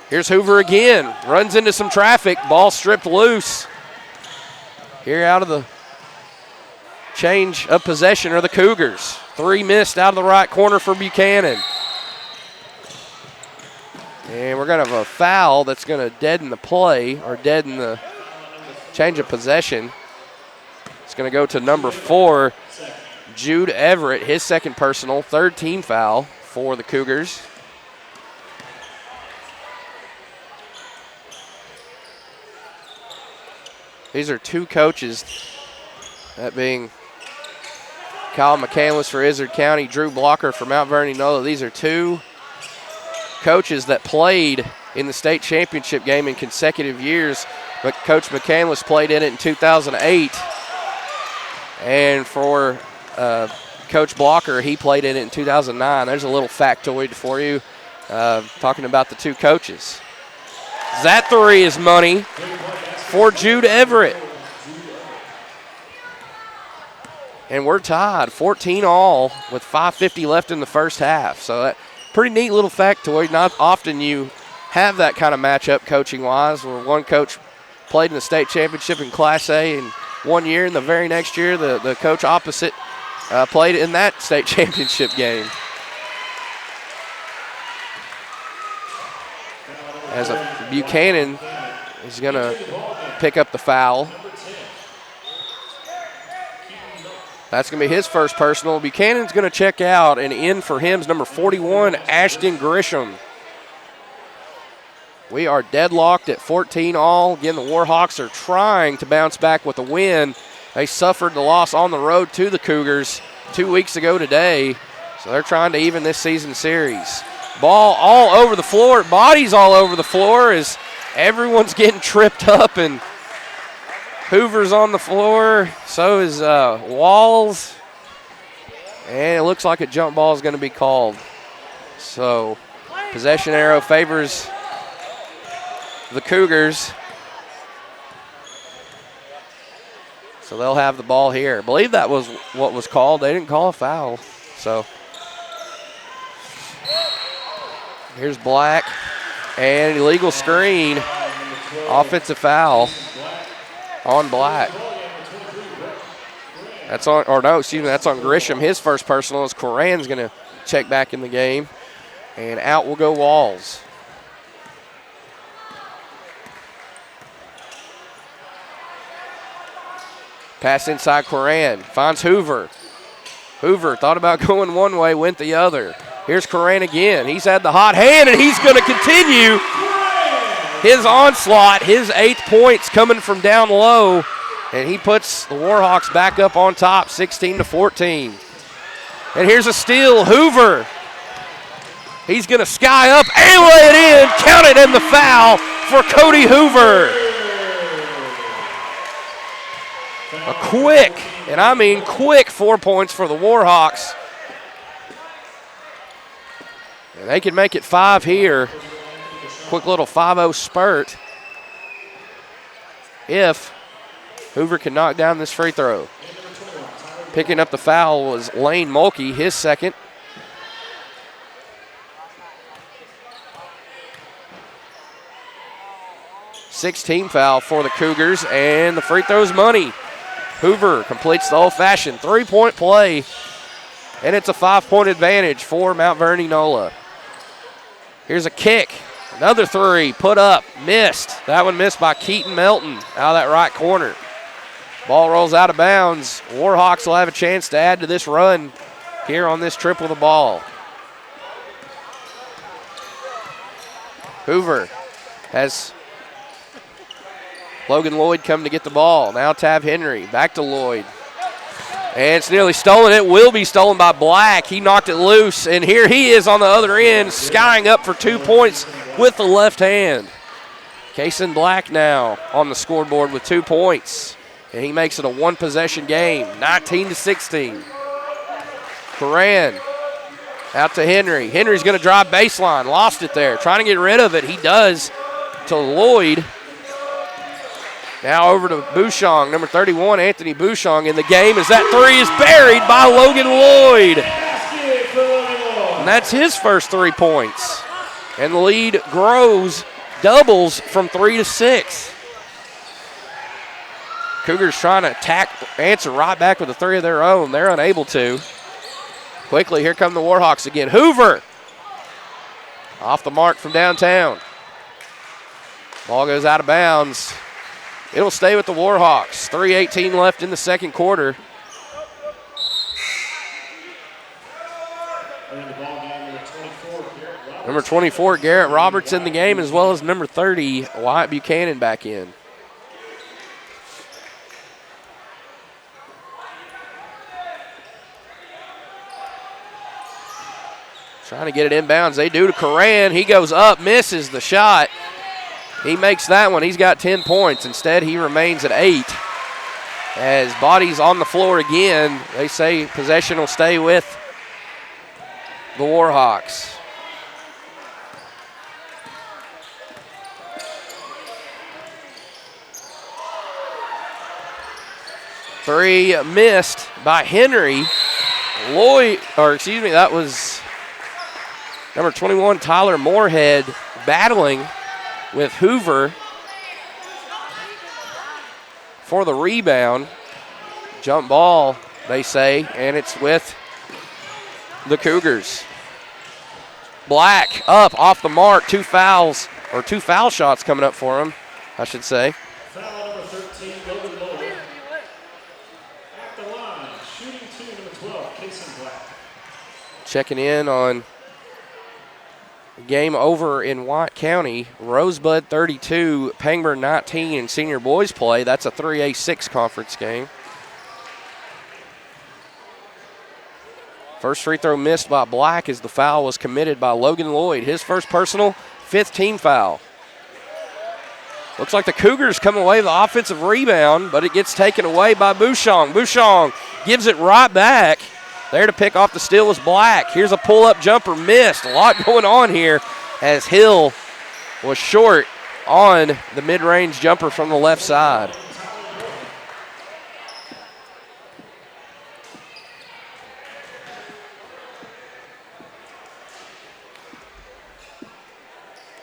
Here's Hoover again. Runs into some traffic. Ball stripped loose. Here out of the change of possession are the Cougars. 3 missed out of the right corner for Buchanan. And we're going to have a foul that's going to deaden the play, or deaden the change of possession. It's going to go to number 4, Jude Everett, his second personal, 3rd team foul for the Cougars. These are 2 coaches, that being Kyle McCandless for Izard County, Drew Blocker for Mount Vernon NOLA. These are 2 coaches that played in the state championship game in consecutive years. But Coach McCandless played in it in 2008. And for Coach Blocker, he played in it in 2009. There's a little factoid for you, talking about the 2 coaches. That 3 is money for Jude Everett. And we're tied 14-all with 5:50 left in the first half. So that pretty neat little factoid. Not often you have that kind of matchup coaching-wise, where one coach played in the state championship in Class A in one year, and the very next year the coach opposite played in that state championship game. As Buchanan is going to pick up the foul. That's going to be his first personal. Buchanan's going to check out, and in for him is number 41, Ashton Grisham. We are deadlocked at 14-all. Again, the Warhawks are trying to bounce back with a win. They suffered the loss on the road to the Cougars 2 weeks ago today, so they're trying to even this season series. Ball all over the floor, bodies all over the floor as everyone's getting tripped up, and Hoover's on the floor, so is Walls, and it looks like a jump ball is going to be called. So possession arrow favors the Cougars. So they'll have the ball here. I believe that was what was called. They didn't call a foul. So here's Black, and illegal screen, offensive foul on Black. That's on, or no, excuse me, that's on Grisham. His first personal is Coran's going to check back in the game, and out will go Walls. Pass inside Coran, finds Hoover. Hoover thought about going one way, went the other. Here's Coran again. He's had the hot hand, and he's going to continue his onslaught. His 8th points coming from down low, and he puts the Warhawks back up on top, 16-14. And here's a steal, Hoover. He's going to sky up and lay it in. Count it in the foul for Cody Hoover. A quick, and I mean quick, 4 points for the Warhawks. And they can make it 5 here. Quick little 5-0 spurt if Hoover can knock down this free throw. Picking up the foul was Lane Mulkey, his second. Sixth-team foul for the Cougars, and the free throw's money. Hoover completes the old-fashioned 3-point play, and it's a 5-point advantage for Mount Vernon NOLA. Here's a kick. Another 3, put up, missed. That one missed by Keaton Melton out of that right corner. Ball rolls out of bounds. Warhawks will have a chance to add to this run here on this trip with the ball. Hoover has Logan Lloyd come to get the ball. Now Tav Henry, back to Lloyd. And it's nearly stolen. It will be stolen by Black. He knocked it loose, and here he is on the other end, skying up for 2 points with the left hand. Kason Black now on the scoreboard with 2 points, and he makes it a one-possession game, 19-16. Coran out to Henry. Henry's going to drive baseline. Lost it there. Trying to get rid of it. He does to Lloyd. Now over to Bouchong, number 31, Anthony Bouchong in the game as that three is buried by Logan Lloyd. And that's his first 3 points. And the lead grows, doubles from 3 to 6. Cougars trying to answer right back with a 3 of their own. They're unable to. Quickly, here come the Warhawks again. Hoover off the mark from downtown. Ball goes out of bounds. It'll stay with the Warhawks. 3:18 left in the second quarter. Number 24, Garrett Roberts in the game, as well as number 30, Wyatt Buchanan back in. Trying to get it inbounds. They do to Coran. He goes up, misses the shot. He makes that one. He's got 10 points. Instead, he remains at 8. As Body's on the floor again, they say possession will stay with the Warhawks. Three missed by Henry. That was number 21, Tyler Moorhead, battling with Hoover for the rebound. Jump ball, they say, and it's with the Cougars. Black up off the mark, 2 fouls, or 2 foul shots coming up for him, I should say. Foul number 13, Logan Lloyd. At the line, shooting 2, number 12, Kason Black. Checking in on game over in White County. Rosebud 32, Pangburn 19 in senior boys play. That's a 3A6 conference game. First free throw missed by Black as the foul was committed by Logan Lloyd. His first personal, 5th team foul. Looks like the Cougars come away with the offensive rebound, but it gets taken away by Bouchong. Bouchong gives it right back. There to pick off the steal was Black. Here's a pull-up jumper missed. A lot going on here as Hill was short on the mid-range jumper from the left side.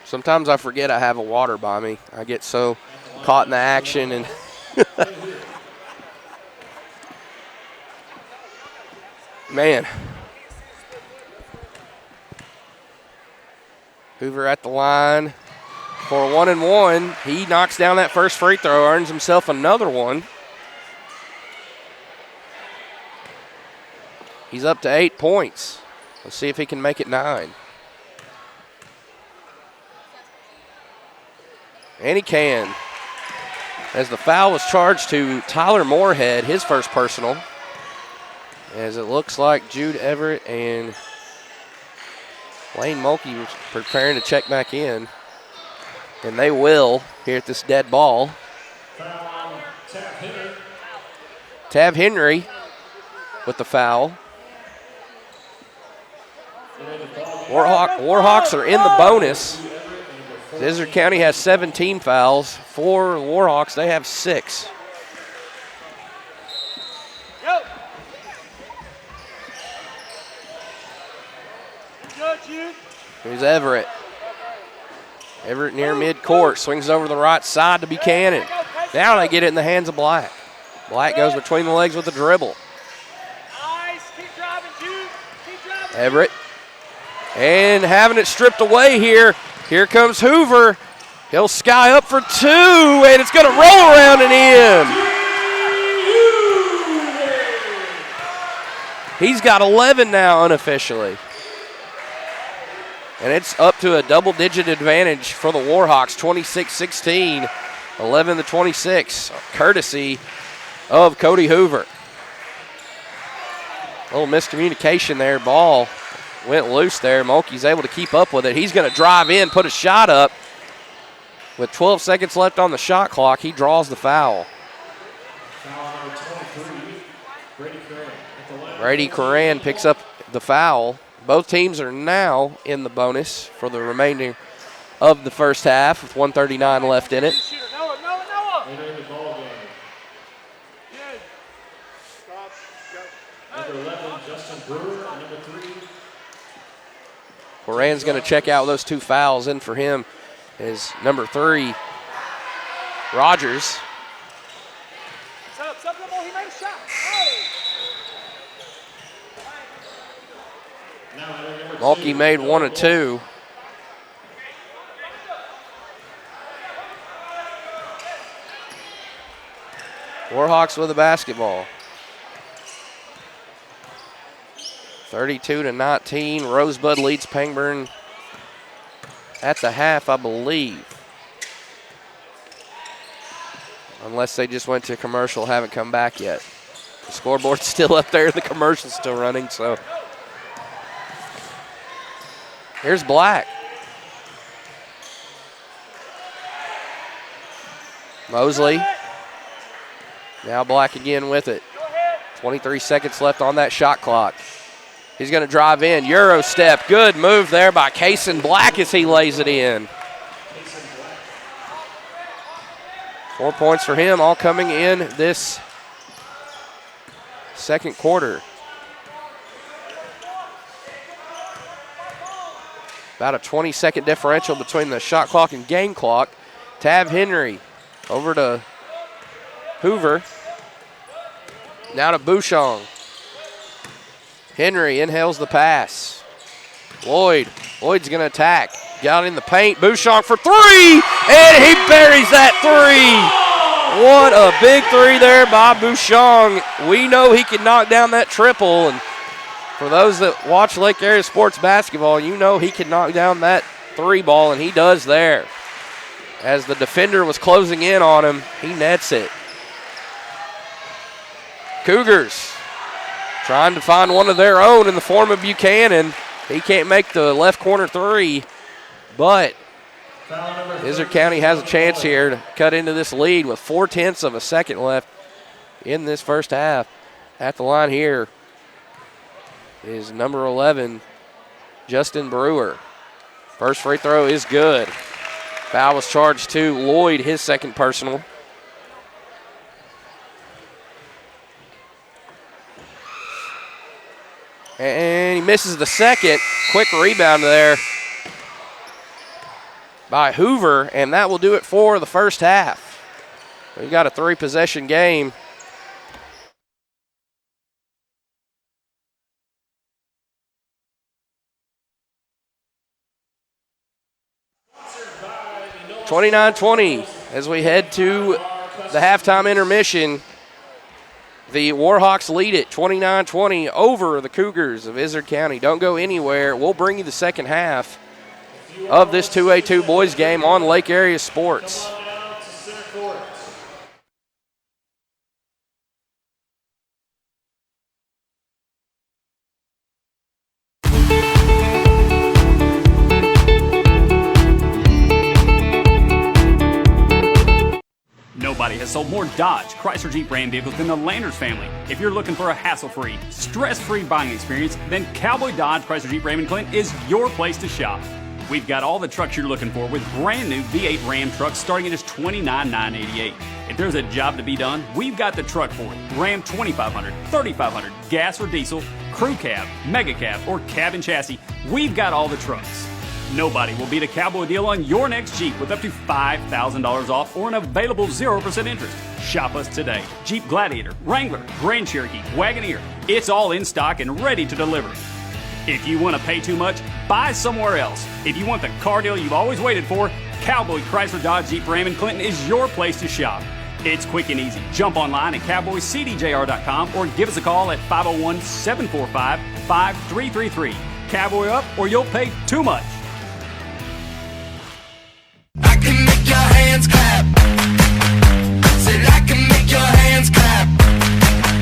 Sometimes I forget I have a water by me. I get so caught in the action and man. Hoover at the line for 1-and-1. He knocks down that first free throw, earns himself another one. He's up to 8 points. Let's see if he can make it 9. And he can. As the foul was charged to Tyler Moorhead, his first personal. As it looks like Jude Everett and Lane Mulkey was preparing to check back in. And they will here at this dead ball. Tav Henry with the foul. Warhawks are in the bonus. Izard County has 17 fouls. For the Warhawks, they have 6. Here's Everett. Everett near midcourt, swings over the right side to Buchanan. Now they get it in the hands of Black. Black goes between the legs with the dribble. Everett. And having it stripped away here. Here comes Hoover. He'll sky up for 2, and it's going to roll around and in. He's got 11 now unofficially. And it's up to a double-digit advantage for the Warhawks, 26-16, 11-26, courtesy of Cody Hoover. A little miscommunication there. Ball went loose there. Mulkey's able to keep up with it. He's going to drive in, put a shot up. With 12 seconds left on the shot clock, he draws the foul. Foul number 23, Brady Curran. Brady Curran picks up the foul. Both teams are now in the bonus for the remainder of the first half with 1:39 left in it. Entering the ball game. Number 11, Justin Brewer, and number 3. Curran's going to check out those two fouls. In for him is number 3, Rogers. Mulkey made 1 of 2. Warhawks with the basketball. 32-19. Rosebud leads Pangburn at the half, I believe. Unless they just went to commercial, haven't come back yet. The scoreboard's still up there, the commercial's still running, so. Here's Black. Mosley. Now Black again with it. 23 seconds left on that shot clock. He's going to drive in. Euro step. Good move there by Kaysen Black as he lays it in. 4 points for him, all coming in this second quarter. About a 20-second differential between the shot clock and game clock. Tav Henry over to Hoover. Now to Bouchon. Henry inhales the pass. Lloyd's going to attack. Got in the paint. Bouchon for 3, and he buries that 3. What a big 3 there by Bouchon. We know he can knock down that triple, and for those that watch Lake Area Sports basketball, you know he can knock down that 3 ball, and he does there. As the defender was closing in on him, he nets it. Cougars trying to find one of their own in the form of Buchanan. He can't make the left corner 3, but Izard County has a chance here to cut into this lead with 0.4 of a second left in this first half. At the line here is number 11, Justin Brewer. First free throw is good. Foul was charged to Lloyd, his second personal. And he misses the second. Quick rebound there by Hoover, and that will do it for the first half. We've got a 3-possession game. (29-20) as we head to the halftime intermission. The Warhawks lead it 29-20 over the Cougars of Izard County. Don't go anywhere. We'll bring you the second half of this 2A2 boys game on Lake Area Sports. Nobody has sold more Dodge, Chrysler, Jeep, Ram vehicles than the Landers family. If you're looking for a hassle-free, stress-free buying experience, then Cowboy Dodge, Chrysler, Jeep, Ram & Clinton is your place to shop. We've got all the trucks you're looking for with brand new V8 Ram trucks starting at just $29,988. If there's a job to be done, we've got the truck for it. Ram 2500, 3500, gas or diesel, crew cab, mega cab, or cab and chassis, we've got all the trucks. Nobody will beat a Cowboy deal on your next Jeep with up to $5,000 off or an available 0% interest. Shop us today. Jeep Gladiator, Wrangler, Grand Cherokee, Wagoneer. It's all in stock and ready to deliver. If you want to pay too much, buy somewhere else. If you want the car deal you've always waited for, Cowboy Chrysler Dodge Jeep Ram & Clinton is your place to shop. It's quick and easy. Jump online at cowboycdjr.com or give us a call at 501-745-5333. Cowboy up or you'll pay too much. I can make your hands clap. Said I can make your hands clap.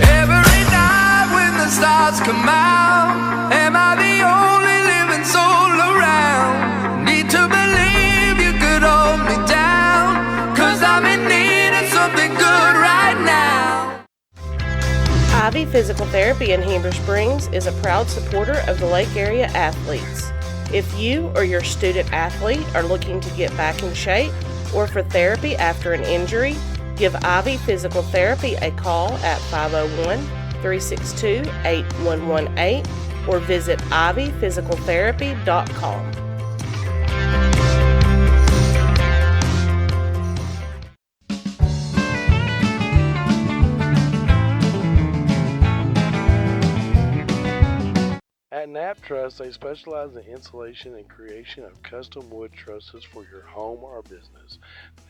Every night when the stars come out, am I the only living soul around? Need to believe you could hold me down, 'cause I'm in need of something good right now. Ivy Physical Therapy in Heber Springs is a proud supporter of the Lake Area athletes. If you or your student athlete are looking to get back in shape or for therapy after an injury, give Ivy Physical Therapy a call at 501-362-8118 or visit ivyphysicaltherapy.com. At Knapp Truss, they specialize in installation and creation of custom wood trusses for your home or business.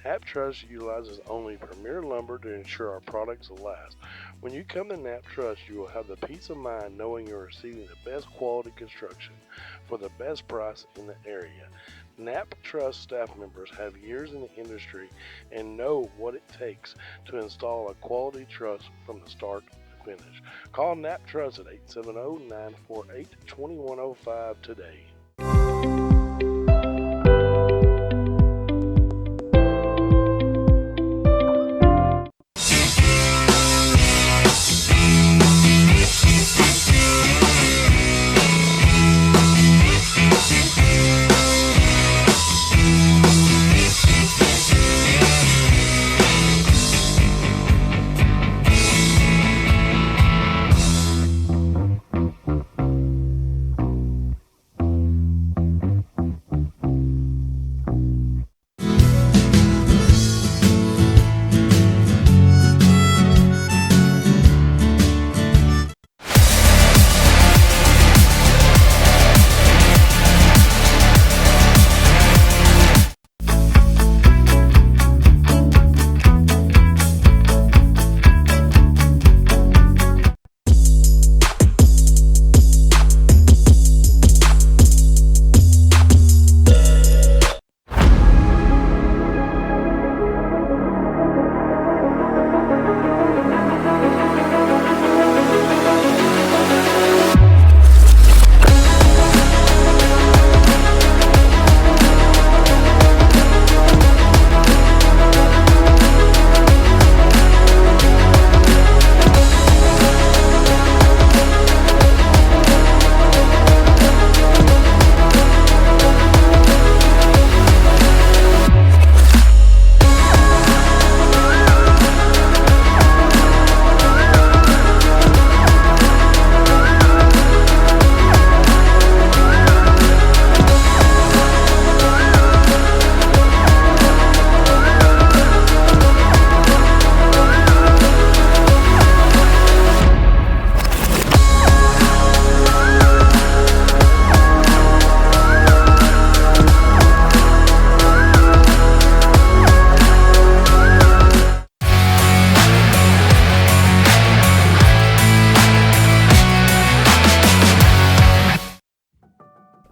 Knapp Truss utilizes only premier lumber to ensure our products will last. When you come to Knapp Truss, you will have the peace of mind knowing you're receiving the best quality construction for the best price in the area. Knapp Truss staff members have years in the industry and know what it takes to install a quality truss from the start to finish. Call Knapp Truss at 870-948-2105 today.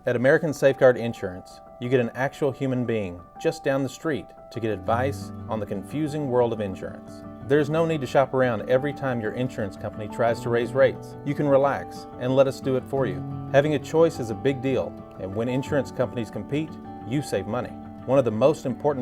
At American Safeguard Insurance, you get an actual human being just down the street to get advice on the confusing world of insurance. There's no need to shop around every time your insurance company tries to raise rates. You can relax and let us do it for you. Having a choice is a big deal, and when insurance companies compete, you save money. One of the most important